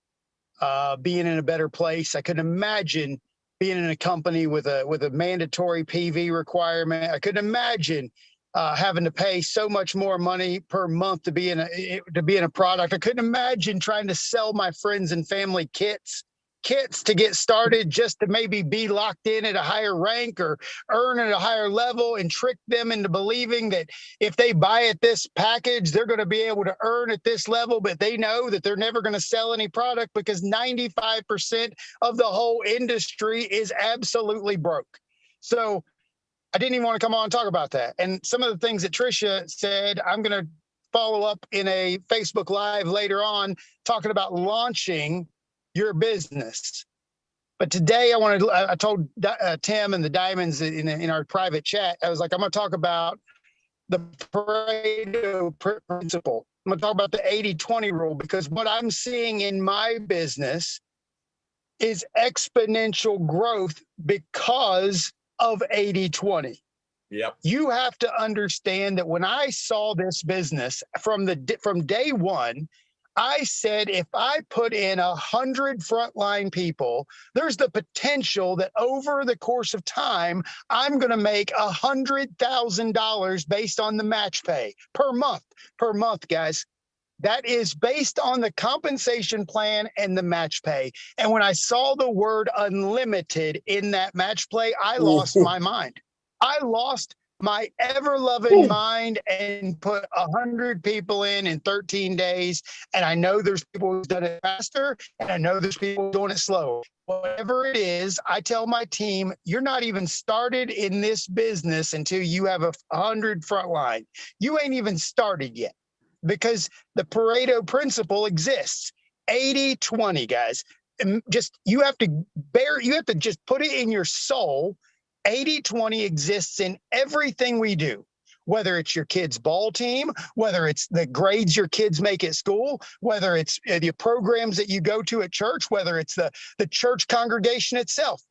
being in a better place. I couldn't imagine being in a company with a mandatory PV requirement. I couldn't imagine having to pay so much more money per month to be in a product. I couldn't imagine trying to sell my friends and family kits to get started just to maybe be locked in at a higher rank or earn at a higher level and trick them into believing that if they buy at this package, they're going to be able to earn at this level, but they know that they're never going to sell any product because 95% of the whole industry is absolutely broke. So I didn't even want to come on and talk about that. And some of the things that Trisha said, I'm going to follow up in a Facebook Live later on, talking about launching your business. But today I told Tim and the Diamonds in our private chat, I was like, I'm going to talk about the Pareto principle. I'm going to talk about the 80-20 rule, because what I'm seeing in my business is exponential growth because of 80-20. Yep. You have to understand that when I saw this business from day one, I said, if I put in 100 frontline people, there's the potential that over the course of time, I'm going to make $100,000 based on the match pay per month, guys. That is based on the compensation plan and the match pay. And when I saw the word unlimited in that match play, I lost my mind. I lost my ever-loving mind and put 100 people in 13 days. And I know there's people who've done it faster, and I know there's people doing it slow. Whatever it is, I tell my team, you're not even started in this business until you have 100 frontline. You ain't even started yet, because the Pareto principle exists. 80-20, guys. You have to just put it in your soul. 80-20 exists in everything we do, whether it's your kid's ball team, whether it's the grades your kids make at school, whether it's the programs that you go to at church, whether it's the church congregation itself.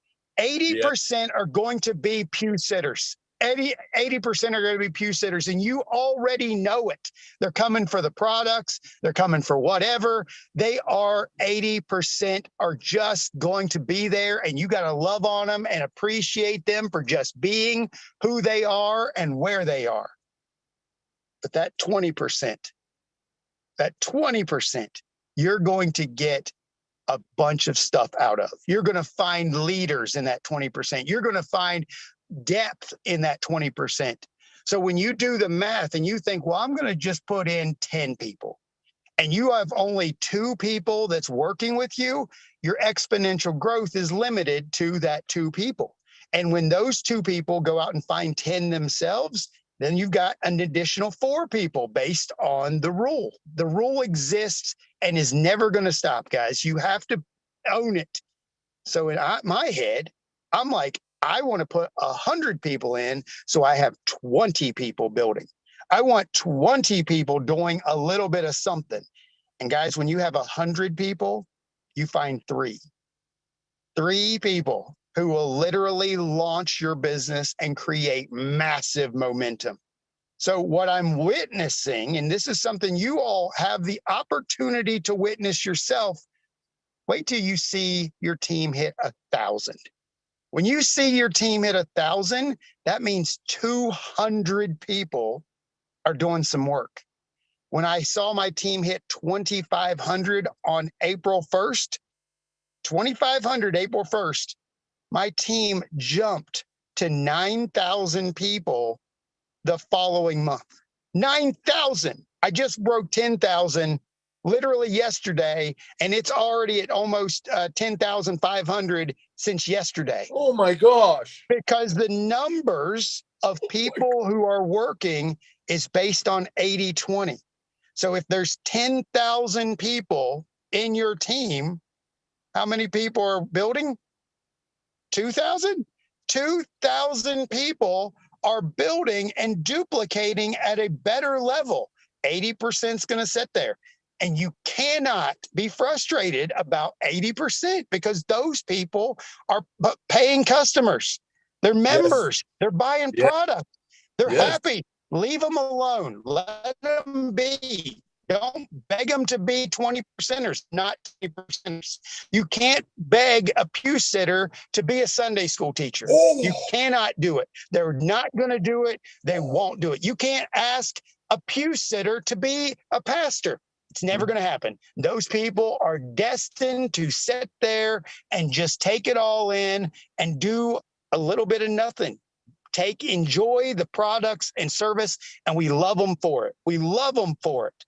80% are going to be pew sitters. 80% are going to be pew sitters, and you already know it. They're coming for the products. They're coming for whatever. They are 80% are just going to be there, and you got to love on them and appreciate them for just being who they are and where they are. But that 20%, you're going to get a bunch of stuff out of. You're going to find leaders in that 20%. You're going to find depth in that 20%. So when you do the math and you think, well, I'm going to just put in 10 people, and you have only 2 people that's working with you, your exponential growth is limited to that 2 people. And when those 2 people go out and find 10 themselves, then you've got an additional 4 people based on the rule. The rule exists and is never going to stop, guys. You have to own it. So in my head, I'm like, I want to put 100 people in, so I have 20 people building. I want 20 people doing a little bit of something. And guys, when you have 100 people, you find 3 people who will literally launch your business and create massive momentum. So what I'm witnessing, and this is something you all have the opportunity to witness yourself, wait till you see your team hit 1,000. When you see your team hit 1,000, that means 200 people are doing some work. When I saw my team hit 2,500 on April 1st, 2,500 April 1st, my team jumped to 9,000 people the following month. 9,000. I just broke 10,000 literally yesterday, and it's already at almost 10,500 since yesterday. Oh my gosh. Because the numbers of people who are working is based on 80-20. So if there's 10,000 people in your team, How many people are building? 2,000? 2,000 people are building and duplicating at a better level. 80% is going to sit there. And you cannot be frustrated about 80% because those people are paying customers. They're members. They're buying product. They're happy. Leave them alone. Let them be. Don't beg them to be 20%ers, not 20%ers. You can't beg a pew sitter to be a Sunday school teacher. You cannot do it. They're not going to do it. They won't do it. You can't ask a pew sitter to be a pastor. It's never going to happen. Those people are destined to sit there and just take it all in and do a little bit of nothing. Enjoy the products and service, and we love them for it. We love them for it.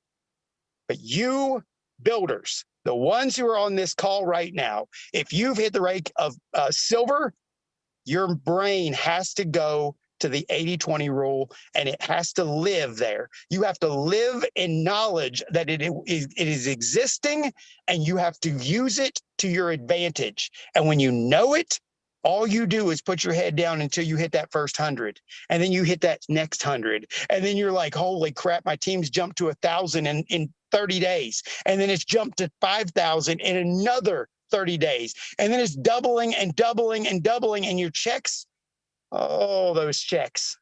But you builders, the ones who are on this call right now, if you've hit the rank of silver, your brain has to go to the 80-20 rule, and it has to live there. You have to live in knowledge that it is existing, and you have to use it to your advantage. And when you know it, all you do is put your head down until you hit that first 100, and then you hit that next 100, and then you're like, holy crap, my team's jumped to 1,000 in 30 days, and then it's jumped to 5,000 in another 30 days, and then it's doubling and doubling and doubling, and your checks, those checks,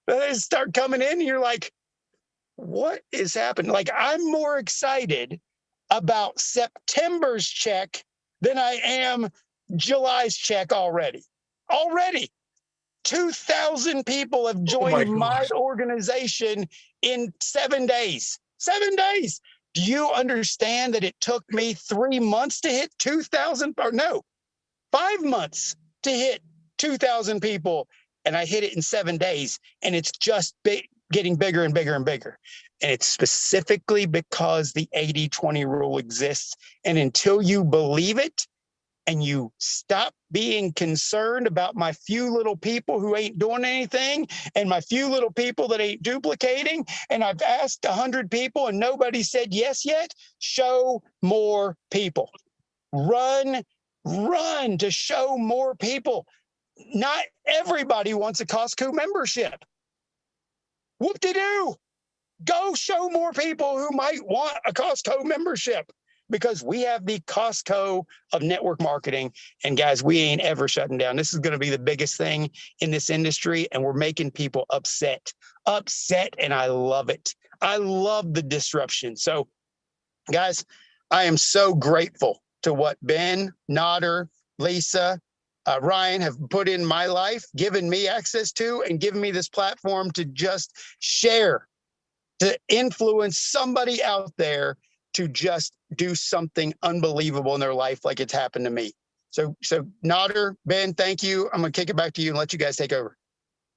they start coming in, and you're like, what is happening? Like, I'm more excited about September's check than I am July's check already. 2,000 people have joined my organization in 7 days. 7 days. Do you understand that it took me 3 months to hit 2,000? Or no, 5 months to hit 2,000 people. And I hit it in 7 days. And it's just getting bigger and bigger and bigger. And it's specifically because the 80-20 rule exists. And until you believe it, and you stop being concerned about my few little people who ain't doing anything and my few little people that ain't duplicating, and I've asked 100 people and nobody said yes yet, show more people. Run to show more people. Not everybody wants a Costco membership. Whoop-de-doo. Go show more people who might want a Costco membership. Because we have the Costco of network marketing. And guys, we ain't ever shutting down. This is going to be the biggest thing in this industry. And we're making people upset. And I love it. I love the disruption. So guys, I am so grateful to what Ben, Nodder, Lisa, Ryan have put in my life, given me access to, and given me this platform to just share, to influence somebody out there to just do something unbelievable in their life like it's happened to me. So Nodder, Ben, thank you. I'm going to kick it back to you and let you guys take over.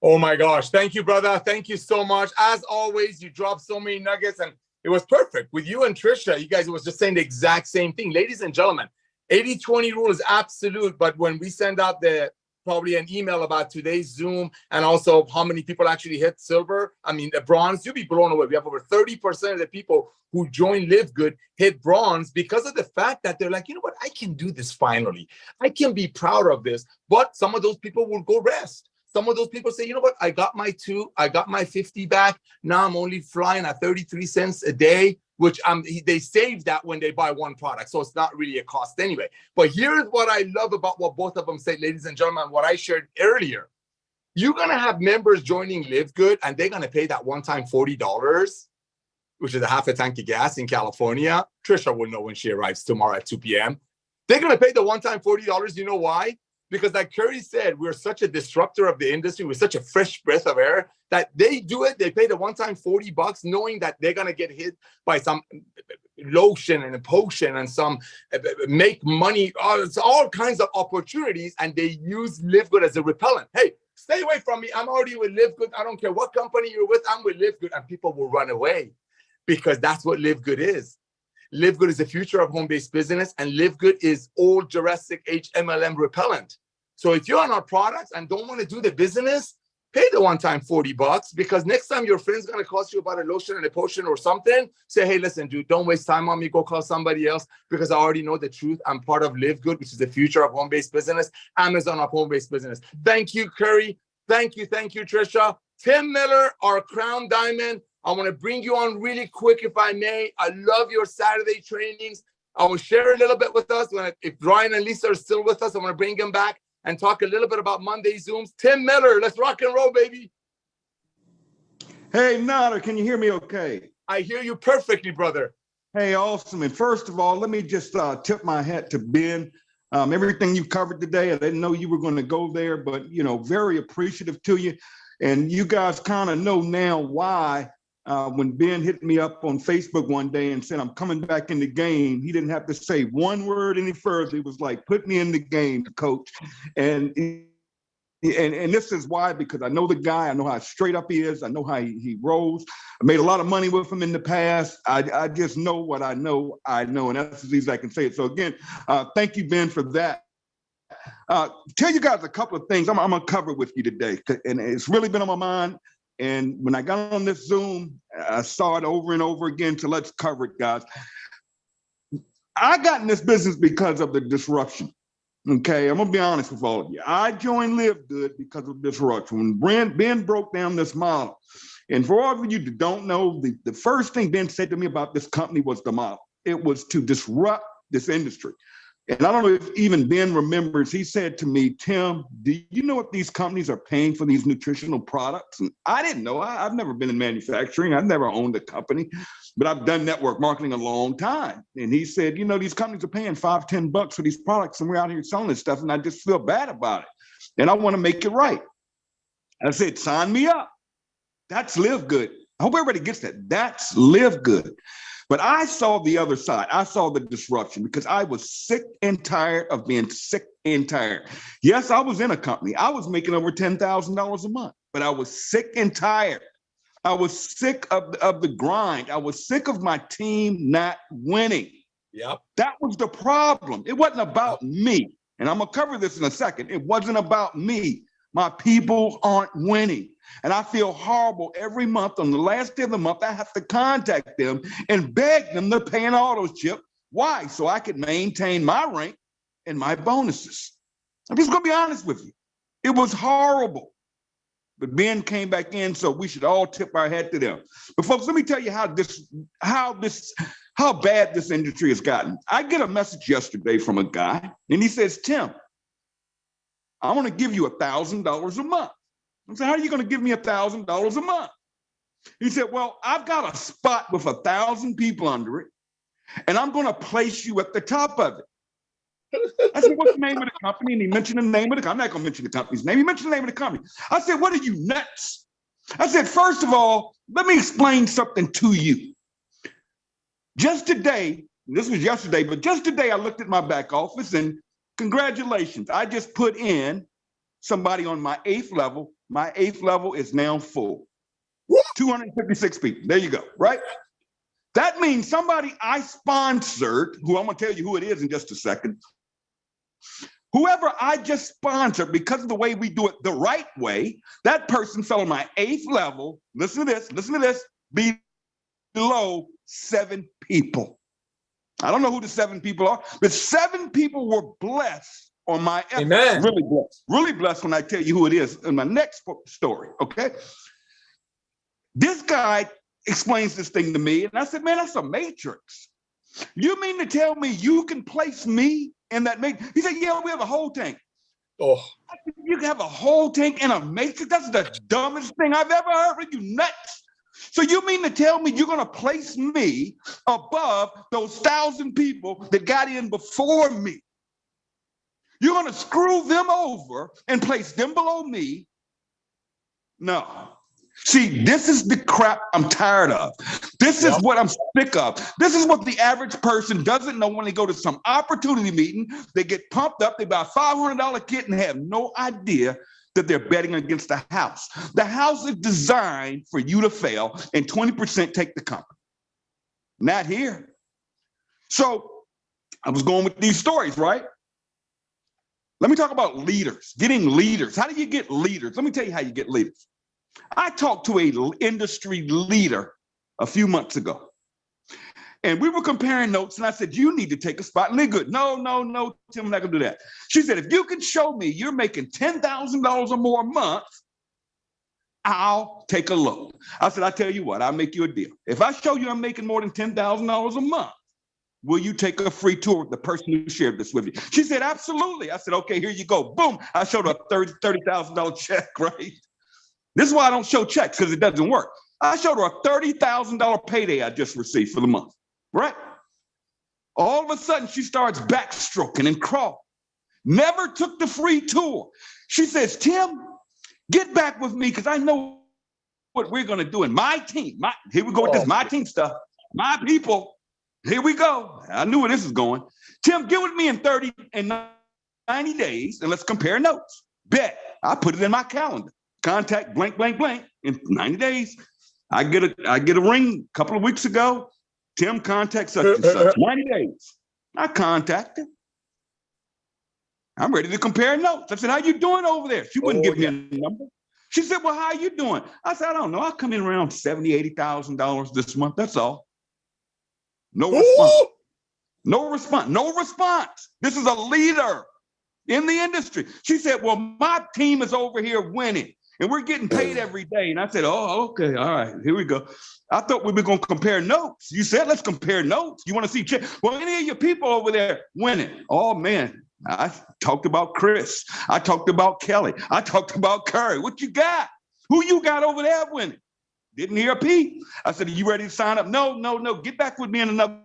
Oh my gosh. Thank you, brother. Thank you so much. As always, you dropped so many nuggets and it was perfect. With you and Trisha, you guys was just saying the exact same thing. Ladies and gentlemen, 80-20 rule is absolute, but when we send out probably an email about today's Zoom and also how many people actually hit silver, the bronze, you'll be blown away. We have over 30% of the people who join LiveGood hit bronze because of the fact that they're like, you know what, I can do this finally. I can be proud of this. But some of those people will go rest. Some of those people say, you know what, I got my 50 back. Now I'm only flying at 33 cents a day, which they save that when they buy one product. So it's not really a cost anyway. But here's what I love about what both of them say, ladies and gentlemen, what I shared earlier. You're going to have members joining LiveGood and they're going to pay that one-time $40, which is a half a tank of gas in California. Trisha will know when she arrives tomorrow at 2 p.m. They're going to pay the one-time $40. You know why? Because like Curry said, we're such a disruptor of the industry. We're such a fresh breath of air that they do it. They pay the one-time $40 knowing that they're going to get hit by some lotion and a potion and some make money. It's all kinds of opportunities. And they use LiveGood as a repellent. Hey, stay away from me. I'm already with LiveGood. I don't care what company you're with. I'm with LiveGood. And people will run away because that's what LiveGood is. LiveGood is the future of home-based business, and LiveGood is old Jurassic Age MLM repellent. So if you're on our products and don't want to do the business, pay the one-time $40 because next time your friend's going to cost you about a lotion and a potion or something, say, hey, listen, dude, don't waste time on me. Go call somebody else because I already know the truth. I'm part of LiveGood, which is the future of home-based business, Amazon of home-based business. Thank you, Curry. Thank you, Trisha. Tim Miller, our crown diamond. I want to bring you on really quick, if I may. I love your Saturday trainings. I will share a little bit with us. If Ryan and Lisa are still with us, I want to bring them back and talk a little bit about Monday Zooms. Tim Miller, let's rock and roll, baby. Hey, Nader, can you hear me okay? I hear you perfectly, brother. Hey, awesome. And first of all, let me just tip my hat to Ben. Everything you covered today, I didn't know you were going to go there, but, you know, very appreciative to you. And you guys kind of know now why when Ben hit me up on Facebook one day and said, I'm coming back in the game, he didn't have to say one word any further. It was like, put me in the game, coach. And this is why, because I know the guy, I know how straight up he is. I know how he rolls. I made a lot of money with him in the past. I just know what I know, and that's as easy as I can say it. So again, thank you, Ben, for that. Tell you guys a couple of things I'm gonna cover with you today, and it's really been on my mind. And when I got on this Zoom, I saw it over and over again. So let's cover it, guys. I got in this business because of the disruption. Okay, I'm gonna be honest with all of you. I joined LiveGood because of disruption. When Ben broke down this model, and for all of you that don't know, the first thing Ben said to me about this company was the model. It was to disrupt this industry. And I don't know if even Ben remembers, he said to me, Tim, do you know what these companies are paying for these nutritional products? And I didn't know. I've never been in manufacturing. I've never owned a company, but I've done network marketing a long time. And he said, you know, these companies are paying $5, $10 for these products, and we're out here selling this stuff, and I just feel bad about it. And I want to make it right. I said, sign me up. That's LiveGood. I hope everybody gets that. That's LiveGood. But I saw the other side. I saw the disruption because I was sick and tired of being sick and tired. Yes, I was in a company. I was making over $10,000 a month, but I was sick and tired. I was sick of the grind. I was sick of my team not winning. Yep. That was the problem. It wasn't about me. And I'm going to cover this in a second. It wasn't about me. My people aren't winning. And I feel horrible every month. On the last day of the month, I have to contact them and beg them to pay an auto ship. Why? So I could maintain my rank and my bonuses. I'm just going to be honest with you. It was horrible. But Ben came back in, so we should all tip our hat to them. But folks, let me tell you how bad this industry has gotten. I get a message yesterday from a guy, and he says, Tim, I want to give you $1,000 a month. I said, how are you going to give me $1,000 a month? He said, well, I've got a spot with 1,000 people under it, and I'm going to place you at the top of it. I said, what's the name of the company? And he mentioned the name of the company. I'm not going to mention the company's name. He mentioned the name of the company. I said, what are you, nuts? I said, first of all, let me explain something to you. Just today, this was yesterday, but just today I looked at my back office, and congratulations, I just put in somebody on my 8th level. My 8th level is now full. 256 people. There you go, right? That means somebody I sponsored, who I'm going to tell you who it is in just a second. Whoever I just sponsored, because of the way we do it the right way, that person fell on my 8th level. Listen to this, below 7 people. I don't know who the 7 people are, but 7 people were blessed on my efforts. Amen. Really blessed when I tell you who it is in my next story, okay? This guy explains this thing to me, and I said, man, that's a matrix. You mean to tell me you can place me in that matrix? He said, yeah, we have a whole tank. Oh. I said, you can have a whole tank in a matrix? That's the dumbest thing I've ever heard. Are you nuts? So you mean to tell me you're going to place me above those 1,000 people that got in before me? You're going to screw them over and place them below me? No. See, this is the crap I'm tired of. This is what I'm sick of. This is what the average person doesn't know when they go to some opportunity meeting. They get pumped up, they buy a $500 kit and have no idea that they're betting against the house. The house is designed for you to fail and 20% take the company. Not here. So I was going with these stories, right? Let me talk about leaders, getting leaders. How do you get leaders? Let me tell you how you get leaders. I talked to an industry leader a few months ago, and we were comparing notes, and I said, you need to take a spot in LiveGood. No, Tim, I'm not gonna do that. She said, if you can show me you're making $10,000 or more a month, I'll take a look. I said, I tell you what, I'll make you a deal. If I show you I'm making more than $10,000 a month, will you take a free tour with the person who shared this with you? She said, absolutely. I said, okay, here you go. Boom. I showed her a $30,000 check, right? This is why I don't show checks, because it doesn't work. I showed her a $30,000 payday I just received for the month, right? All of a sudden, she starts backstroking and crawling. Never took the free tour. She says, Tim, get back with me, because I know what we're going to do in my team. Here we go with this my team stuff. My people. Here we go. I knew where this is going. Tim, get with me in 30 and 90 days, and let's compare notes. Bet. I put it in my calendar. Contact blank, blank, blank in 90 days. I get a ring a couple of weeks ago. Tim, contact such and such. 90 days. I contacted. I'm ready to compare notes. I said, how you doing over there? She wouldn't give me a number. She said, well, how you doing? I said, I don't know. I come in around $70,000, $80,000 this month. That's all. No response. No response. No response. This is a leader in the industry. She said, well, my team is over here winning, and we're getting paid every day. And I said, oh, okay. All right. Here we go. I thought we were going to compare notes. You said, let's compare notes. You want to see? Well, any of your people over there winning? Oh, man. I talked about Chris. I talked about Kelly. I talked about Curry. What you got? Who you got over there winning? Didn't hear a peep. I said, are you ready to sign up? No. Get back with me in another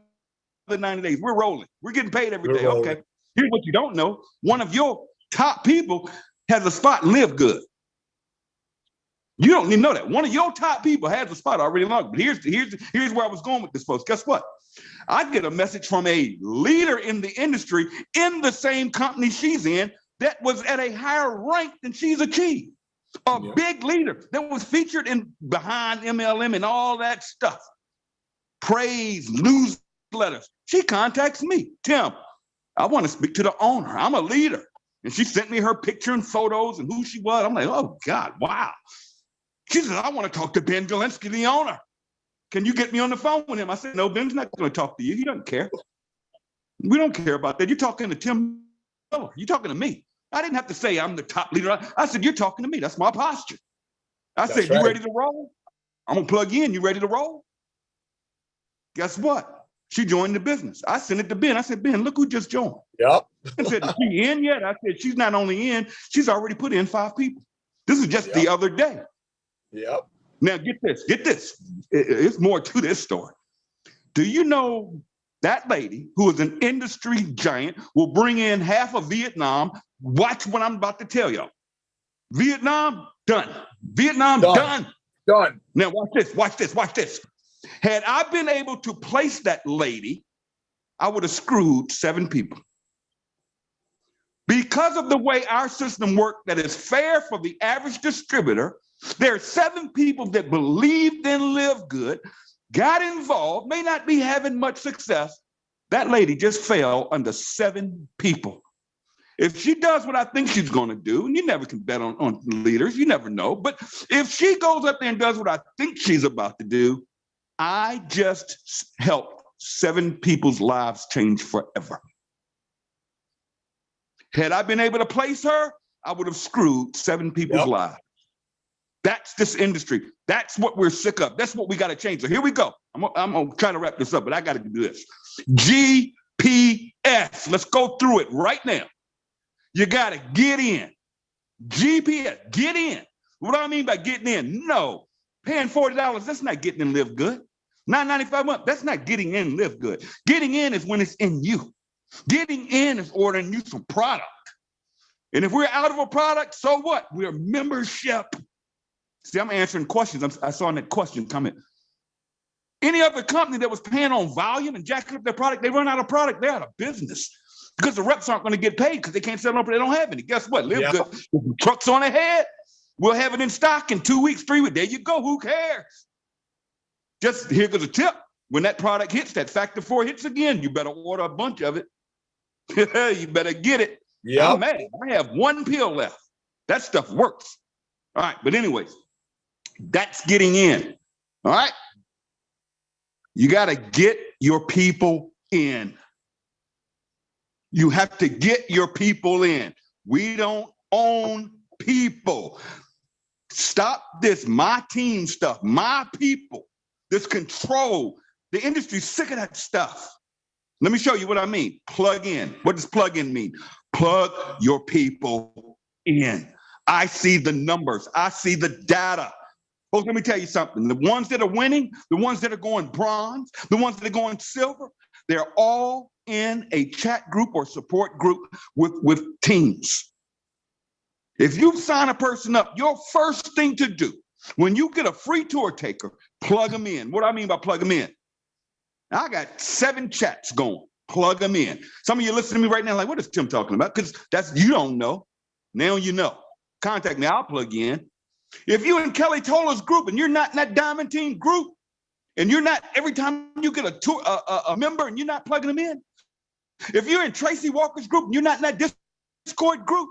90 days. We're rolling. We're getting paid every day. Okay. Here's what you don't know. One of your top people has a spot in LiveGood. You don't even know that. One of your top people has a spot already locked. But here's where I was going with this, folks. Guess what? I get a message from a leader in the industry in the same company she's in that was at a higher rank than she's achieved. A big leader that was featured in behind MLM and all that stuff. Praise, newsletters. She contacts me. Tim, I want to speak to the owner. I'm a leader. And she sent me her picture and photos and who she was. I'm like, oh, God, wow. She said, I want to talk to Ben Galinsky, the owner. Can you get me on the phone with him? I said, no, Ben's not going to talk to you. He doesn't care. We don't care about that. You're talking to Tim Miller. You're talking to me. I didn't have to say I'm the top leader. I said, you're talking to me. That's my posture. That's said, right. You ready to roll? I'm going to plug you in. You ready to roll? Guess what? She joined the business. I sent it to Ben. I said, Ben, look who just joined. Yep. I said, is she in yet? I said, she's not only in, she's already put in 5 people. This is just the other day. Yep. Now get this. It's more to this story. Do you know that lady, who is an industry giant, will bring in half of Vietnam? Watch what I'm about to tell y'all. Vietnam, done. Vietnam, done. Now watch this. Had I been able to place that lady, I would have screwed 7 people. Because of the way our system works that is fair for the average distributor, there are 7 people that believed in LiveGood, got involved, may not be having much success. That lady just fell under 7 people. If she does what I think she's going to do, and you never can bet on leaders, you never know, but if she goes up there and does what I think she's about to do, I just helped 7 people's lives change forever. Had I been able to place her, I would have screwed 7 people's lives. That's this industry. That's what we're sick of. That's what we got to change. So here we go. I'm going to try to wrap this up, but I got to do this. GPS. Let's go through it right now. You got to get in. GPS, get in. What do I mean by getting in? No. Paying $40, that's not getting in LiveGood. $9.95 a month, that's not getting in LiveGood. Getting in is when it's in you. Getting in is ordering you some product. And if we're out of a product, so what? We're membership. See, I'm answering questions. I saw that question coming. Any other company that was paying on volume and jacking up their product, they run out of product, they're out of business. Because the reps aren't going to get paid because they can't sell them, but they don't have any. Guess what? LiveGood, trucks on ahead. We'll have it in stock in 2 weeks, 3 weeks. There you go. Who cares? Just here goes a tip. When that product hits, that factor 4 hits again, you better order a bunch of it. You better get it. Yeah. I'm mad. I have one pill left. That stuff works. All right. But anyways, that's getting in. All right. You got to get your people in. You have to get your people in. We don't own people. Stop this my team stuff, my people, this control. The industry's sick of that stuff. Let me show you what I mean. Plug in. What does plug in mean? Plug your people in. I see the numbers. I see the data. Folks, let me tell you something. The ones that are winning, the ones that are going bronze, the ones that are going silver, they're all in a chat group or support group with teams. If you sign a person up, your first thing to do when you get a free tour taker, plug them in. What do I mean by plug them in? I got 7 chats going. Plug them in. Some of you listening to me right now like, what is Tim talking about? Because that's, you don't know. Now you know. Contact me. I'll plug you in. If you're in Kelly Toller's group and you're not in that Diamond Team group, and you're not, every time you get a member and you're not plugging them in. If you're in Tracy Walker's group and you're not in that Discord group,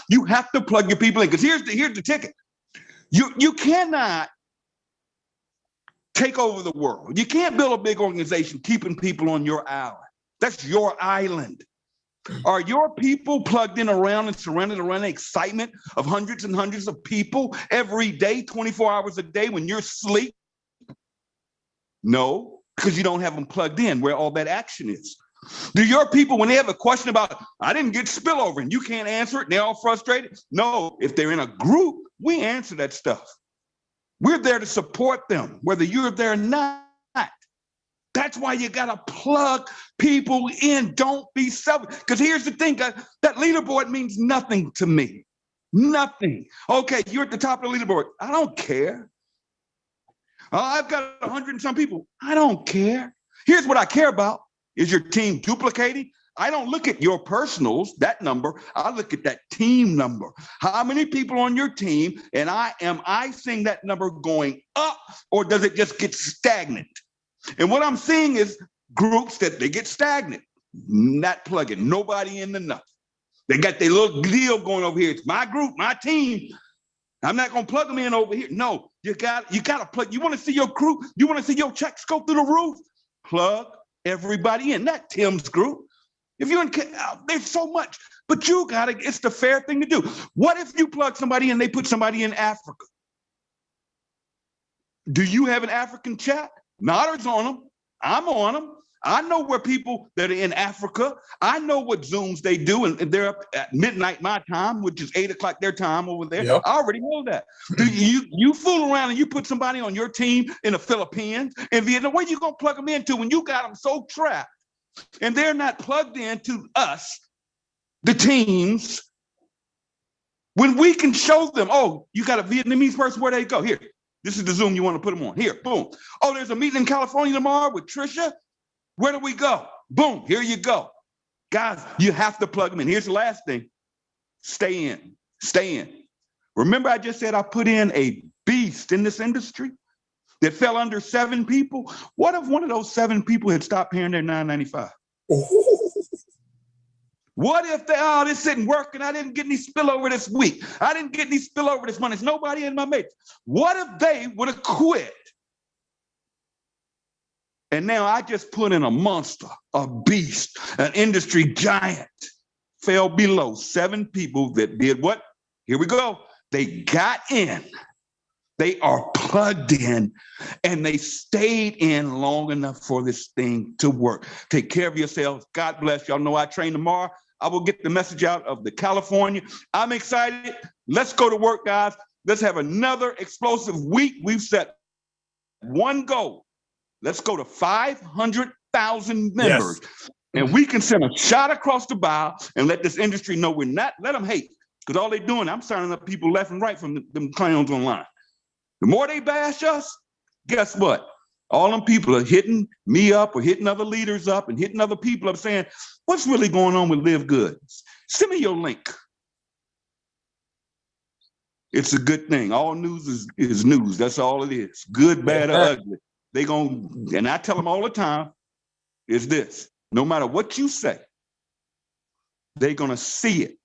you have to plug your people in. Because here's the ticket. You cannot take over the world. You can't build a big organization keeping people on your island. That's your island. Are your people plugged in around and surrounded around the excitement of hundreds and hundreds of people every day, 24 hours a day when you're asleep? No, because you don't have them plugged in where all that action is. Do your people, when they have a question about, I didn't get spillover and you can't answer it, and they're all frustrated? No, if they're in a group, we answer that stuff. We're there to support them, whether you're there or not. That's why you got to plug people in. Don't be selfish. Because here's the thing, that leaderboard means nothing to me. Nothing. Okay, you're at the top of the leaderboard. I don't care. I've got 100 and some people. I don't care. Here's what I care about. Is your team duplicating? I don't look at your personals, that number. I look at that team number. How many people on your team, and am I seeing that number going up, or does it just get stagnant? And what I'm seeing is groups that they get stagnant, not plugging, nobody in enough. They got their little deal going over here. It's my group, my team. I'm not going to plug them in over here. No, you got to plug. You want to see your crew? You want to see your checks go through the roof? Plug everybody in. Not Tim's group. If you're in, there's so much, but you got to, it's the fair thing to do. What if you plug somebody in, they put somebody in Africa? Do you have an African chat? Nodder's on them. I'm on them. I know where people that are in Africa, I know what Zooms they do, and they're up at midnight my time, which is 8 o'clock their time over there. Yep. I already know that. Do you fool around and you put somebody on your team in the Philippines, in Vietnam, where you gonna plug them into when you got them so trapped and they're not plugged into us, the teams, when we can show them, oh, you got a Vietnamese person, where they go? Here. This is the Zoom you want to put them on. Here, boom. Oh, there's a meeting in California tomorrow with Trisha. Where do we go? Boom, here you go. Guys, you have to plug them in. Here's the last thing. Stay in. Stay in. Remember I just said I put in a beast in this industry that fell under 7 people? What if one of those 7 people had stopped paying their $9.95? What if this didn't work and I didn't get any spillover this week? I didn't get any spillover this month. There's nobody in my mates. What if they would have quit? And now I just put in a monster, a beast, an industry giant, fell below 7 people that did what? Here we go. They got in. They are plugged in, and they stayed in long enough for this thing to work. Take care of yourselves. God bless. Y'all know I train tomorrow. I will get the message out of the California. I'm excited. Let's go to work, guys. Let's have another explosive week. We've set one goal. Let's go to 500,000 members. Yes. And we can send a shot across the bow and let this industry know we're not, let them hate. Because all they're doing, I'm signing up people left and right from them clowns online. The more they bash us, guess what? All them people are hitting me up or hitting other leaders up and hitting other people up saying, what's really going on with LiveGood? Send me your link. It's a good thing. All news is news. That's all it is. Good, bad, or ugly. And I tell them all the time, is this. No matter what you say, they're going to see it.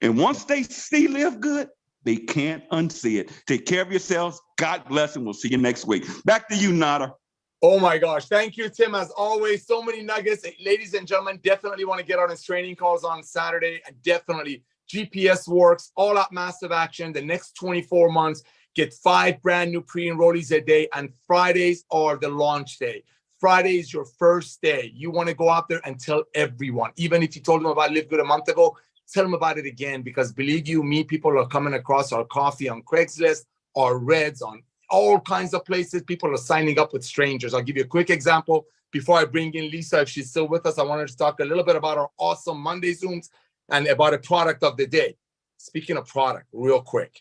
And once they see LiveGood, they can't unsee it. Take care of yourselves. God bless, and we'll see you next week. Back to you, Nada. Oh my gosh. Thank you, Tim. As always, so many nuggets. Ladies and gentlemen, definitely want to get on his training calls on Saturday. And definitely GPS works, all out massive action. The next 24 months, get 5 brand new pre-enrollees a day. And Fridays are the launch day. Friday is your first day. You want to go out there and tell everyone. Even if you told them about LiveGood a month ago, tell them about it again, because believe you me, people are coming across our coffee on Craigslist, our Reds, on all kinds of places. People are signing up with strangers. I'll give you a quick example. Before I bring in Lisa, if she's still with us, I wanted to talk a little bit about our awesome Monday Zooms and about a product of the day. Speaking of product, real quick.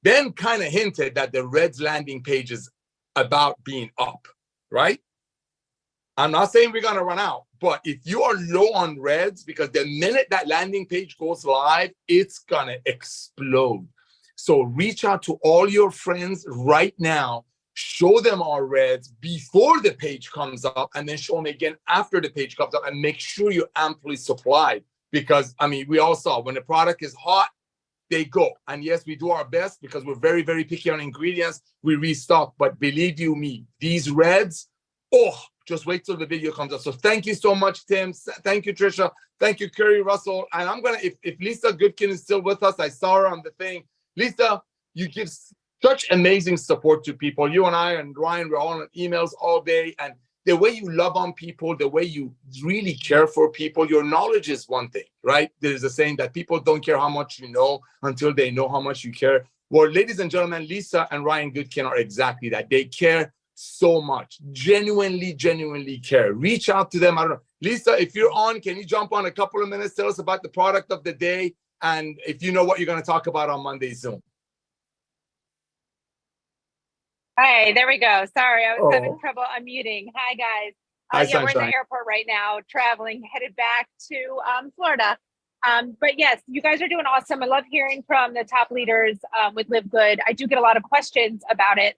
Ben kind of hinted that the Reds landing page is about being up, right? I'm not saying we're going to run out, but if you are low on Reds, because the minute that landing page goes live, it's going to explode. So reach out to all your friends right now, show them our Reds before the page comes up, and then show them again after the page comes up, and make sure you're amply supplied. Because, I mean, we all saw when the product is hot, they go. And yes, we do our best because we're very, very picky on ingredients. We restock, but believe you me, these Reds, oh, just wait till the video comes up. So thank you so much, Tim. Thank you, Trisha. Thank you, Curry Russell. And I'm going to, if Lisa Goodkin is still with us, I saw her on the thing. Lisa, you give such amazing support to people. You and I and Ryan, we're all on emails all day. And the way you love on people, the way you really care for people, your knowledge is one thing, right? There's a saying that people don't care how much you know until they know how much you care. Well, ladies and gentlemen, Lisa and Ryan Goodkin are exactly that. They care so much, genuinely care. Reach out to them. I don't know. Lisa, if you're on, can you jump on a couple of minutes? Tell us about the product of the day. And if you know what you're going to talk about on Monday Zoom. Hi, there we go. Sorry, I was having trouble unmuting. Hi, guys. Hi, yeah, we're in Sunshine. the airport right now, traveling, headed back to Florida. But yes, you guys are doing awesome. I love hearing from the top leaders with LiveGood. I do get a lot of questions about it.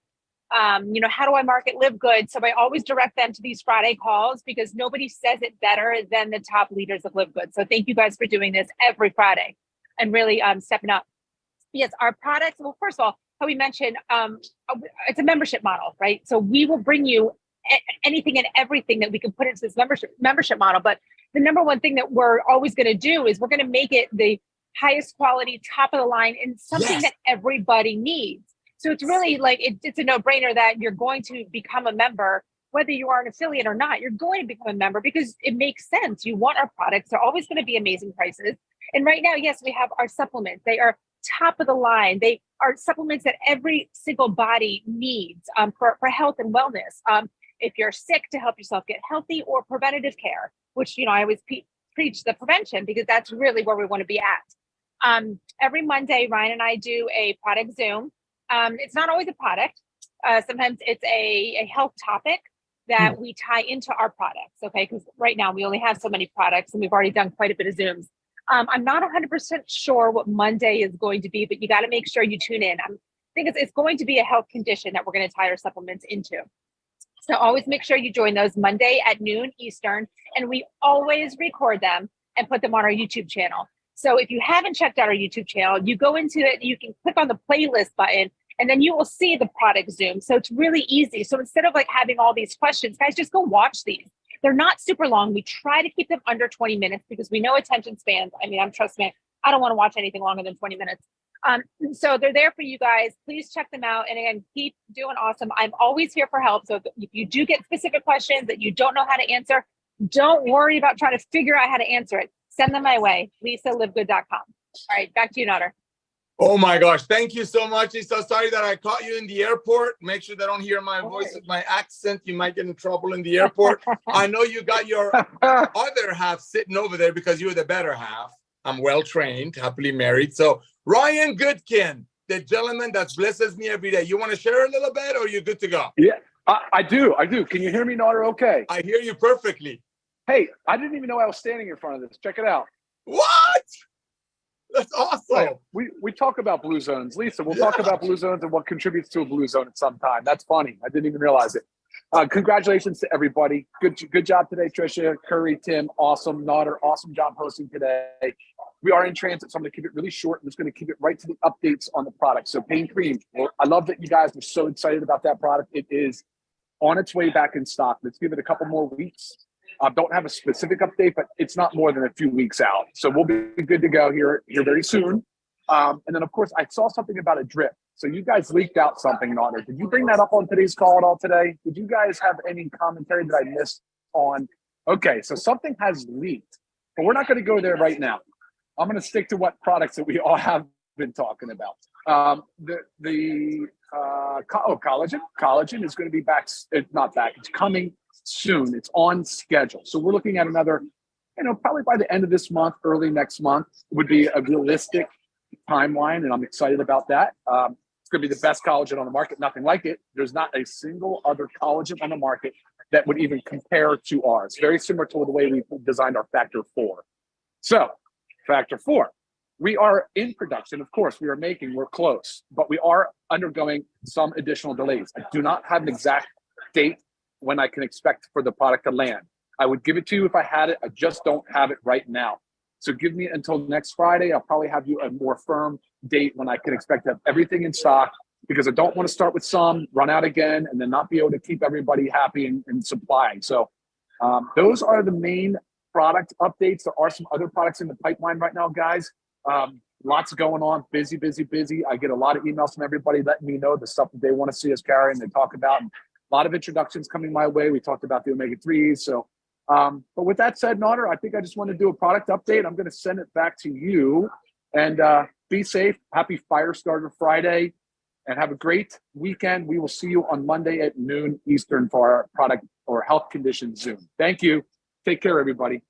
You know, how do I market LiveGood? So I always direct them to these Friday calls because nobody says it better than the top leaders of LiveGood. So thank you guys for doing this every Friday and really stepping up. Yes, our products, well, first of all, how we mentioned, it's a membership model, right? So we will bring you anything and everything that we can put into this membership model. But the number one thing that we're always going to do is we're going to make it the highest quality, top of the line, and something that everybody needs. So it's really like, it's a no-brainer that you're going to become a member, whether you are an affiliate or not. You're going to become a member because it makes sense. You want our products. They're always going to be amazing prices. And right now, yes, we have our supplements. They are top of the line. They are supplements that every single body needs for health and wellness. If you're sick, to help yourself get healthy, or preventative care, which, you know, I always preach the prevention because that's really where we want to be at. Every Monday, Ryan and I do a product Zoom. It's not always a product. Sometimes it's a health topic that we tie into our products, okay? Because right now we only have so many products and we've already done quite a bit of Zooms. I'm not 100% sure what Monday is going to be, but you got to make sure you tune in. I think it's going to be a health condition that we're going to tie our supplements into. So always make sure you join those Monday at noon Eastern, and we always record them and put them on our YouTube channel. So if you haven't checked out our YouTube channel, you go into it, you can click on the playlist button, and then you will see the product Zoom. So it's really easy. So instead of like having all these questions, guys, just go watch these. They're not super long. We try to keep them under 20 minutes because we know attention spans. I mean, trust me, I don't want to watch anything longer than 20 minutes. So they're there for you guys. Please check them out. And again, keep doing awesome. I'm always here for help. So if you do get specific questions that you don't know how to answer, don't worry about trying to figure out how to answer it. Send them my way, LisaLiveGood.com. All right, back to you, Nader. Oh my gosh, thank you so much, Lisa. Sorry that I caught you in the airport. Make sure they don't hear my voice with my accent. You might get in trouble in the airport. I know you got your other half sitting over there because you're the better half. I'm well trained, happily married. So Ryan Goodkin, the gentleman that blesses me every day. You want to share a little bit, or you're good to go? Yeah, I do. Can you hear me, Nader? Okay. I hear you perfectly. Hey, I didn't even know I was standing in front of this. Check it out. What? That's awesome. Right. We talk about blue zones. Lisa, we'll talk about blue zones and what contributes to a blue zone at some time. That's funny. I didn't even realize it. Congratulations to everybody. Good job today, Trisha, Curry, Tim, awesome. Nodder, awesome job hosting today. We are in transit, so I'm going to keep it really short. I'm just going to keep it right to the updates on the product. So Pain Cream, well, I love that you guys are so excited about that product. It is on its way back in stock. Let's give it a couple more weeks. Don't have a specific update, but it's not more than a few weeks out. So we'll be good to go here very soon. And then, of course, I saw something about a drip. So you guys leaked out something, Nodder. Did you bring that up on today's call at all today? Did you guys have any commentary that I missed on? Okay, so something has leaked, but we're not going to go there right now. I'm going to stick to what products that we all have been talking about. Collagen. Collagen is going to be back. Not back. It's coming soon. It's on schedule. So we're looking at another, probably by the end of this month, early next month would be a realistic timeline, and I'm excited about that. It's going to be the best collagen on the market. Nothing like it. There's not a single other collagen on the market that would even compare to ours. Very similar to the way we designed our Factor 4. So Factor 4, we are in production. Of course, we're close, but we are undergoing some additional delays. I do not have an exact date when I can expect for the product to land. I would give it to you if I had it. I just don't have it right now. So give me until next Friday. I'll probably have you a more firm date when I can expect to have everything in stock, because I don't want to start with some, run out again, and then not be able to keep everybody happy and supplying. So those are the main product updates. There are some other products in the pipeline right now, guys. Lots going on, busy. I get a lot of emails from everybody letting me know the stuff that they want to see us carry and they talk about. And a lot of introductions coming my way. We talked about the omega-3s. So, but with that said, Nodder, I think I just want to do a product update. I'm going to send it back to you, and be safe. Happy Firestarter Friday, and have a great weekend. We will see you on Monday at noon Eastern for our product or health condition Zoom. Thank you. Take care, everybody.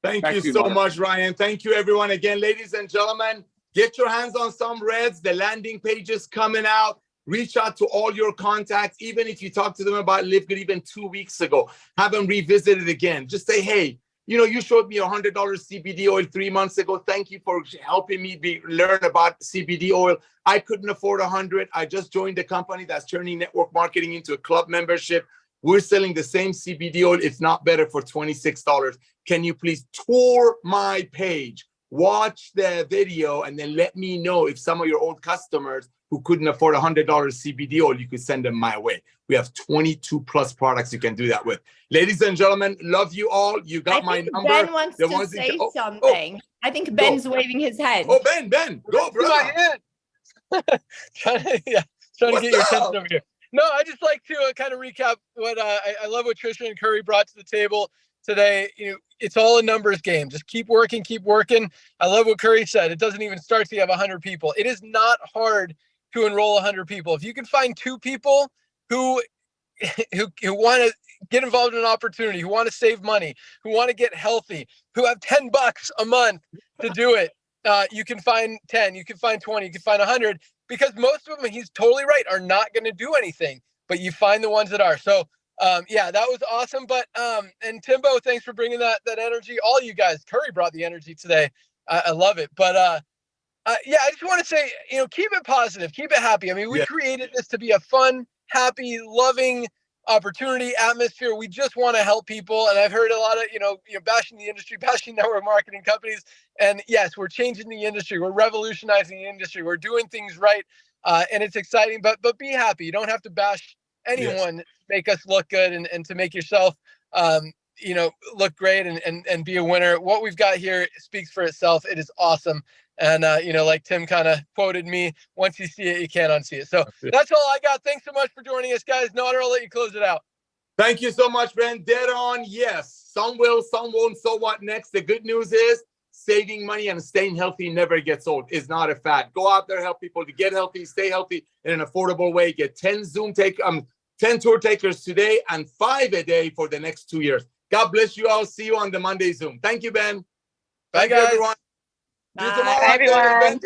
Thank you so much, Ryan. Thank you, everyone. Again, ladies and gentlemen, get your hands on some Reds. The landing page is coming out. Reach out to all your contacts, even if you talked to them about LiveGood even 2 weeks ago. Have them revisit it again. Just say, hey, you showed me a $100 CBD oil 3 months ago. Thank you for helping me learn about CBD oil. I couldn't afford 100. I just joined a company that's turning network marketing into a club membership. We're selling the same CBD oil, if not better, for $26. Can you please tour my page, watch the video, and then let me know if some of your old customers who couldn't afford $100 CBD oil, you could send them my way. We have 22 plus products you can do that with. Ladies and gentlemen, love you all. You got my number. Ben wants to say something. I think Ben's waving his head. Oh, Ben, go, bro. My hand. trying to get your attention over here. No, I just like to kind of recap what I love what Trisha and Curry brought to the table today. It's all a numbers game. Just keep working. I love what Curry said. It doesn't even start till you have 100 people. It is not hard to enroll 100 people. If you can find 2 people who want to get involved in an opportunity, who want to save money, who want to get healthy, who have $10 a month to do it, you can find 10, you can find 20, you can find 100, because most of them, he's totally right, are not going to do anything, but you find the ones that are. So yeah, that was awesome. But and Timbo, thanks for bringing that energy. All you guys, Curry brought the energy today. I love it. But yeah, I just want to say, keep it positive, keep it happy. I mean, we created this to be a fun, happy, loving opportunity atmosphere. We just want to help people. And I've heard a lot of, bashing the industry, bashing network marketing companies. And yes, we're changing the industry. We're revolutionizing the industry. We're doing things right. And it's exciting, but be happy. You don't have to bash anyone to make us look good and to make yourself, look great and be a winner. What we've got here speaks for itself. It is awesome. And, like Tim kind of quoted me, once you see it, you can't unsee it. So that's all I got. Thanks so much for joining us, guys. Nodder, I'll let you close it out. Thank you so much, Ben. Dead on. Yes, some will, some won't. So what next? The good news is saving money and staying healthy never gets old. It's not a fad. Go out there, help people to get healthy, stay healthy in an affordable way. Get 10 10 tour takers today and 5 a day for the next 2 years. God bless you all. See you on the Monday Zoom. Thank you, Ben. Bye, Thank you, guys. everyone. Bye. See you tomorrow. Bye, everyone.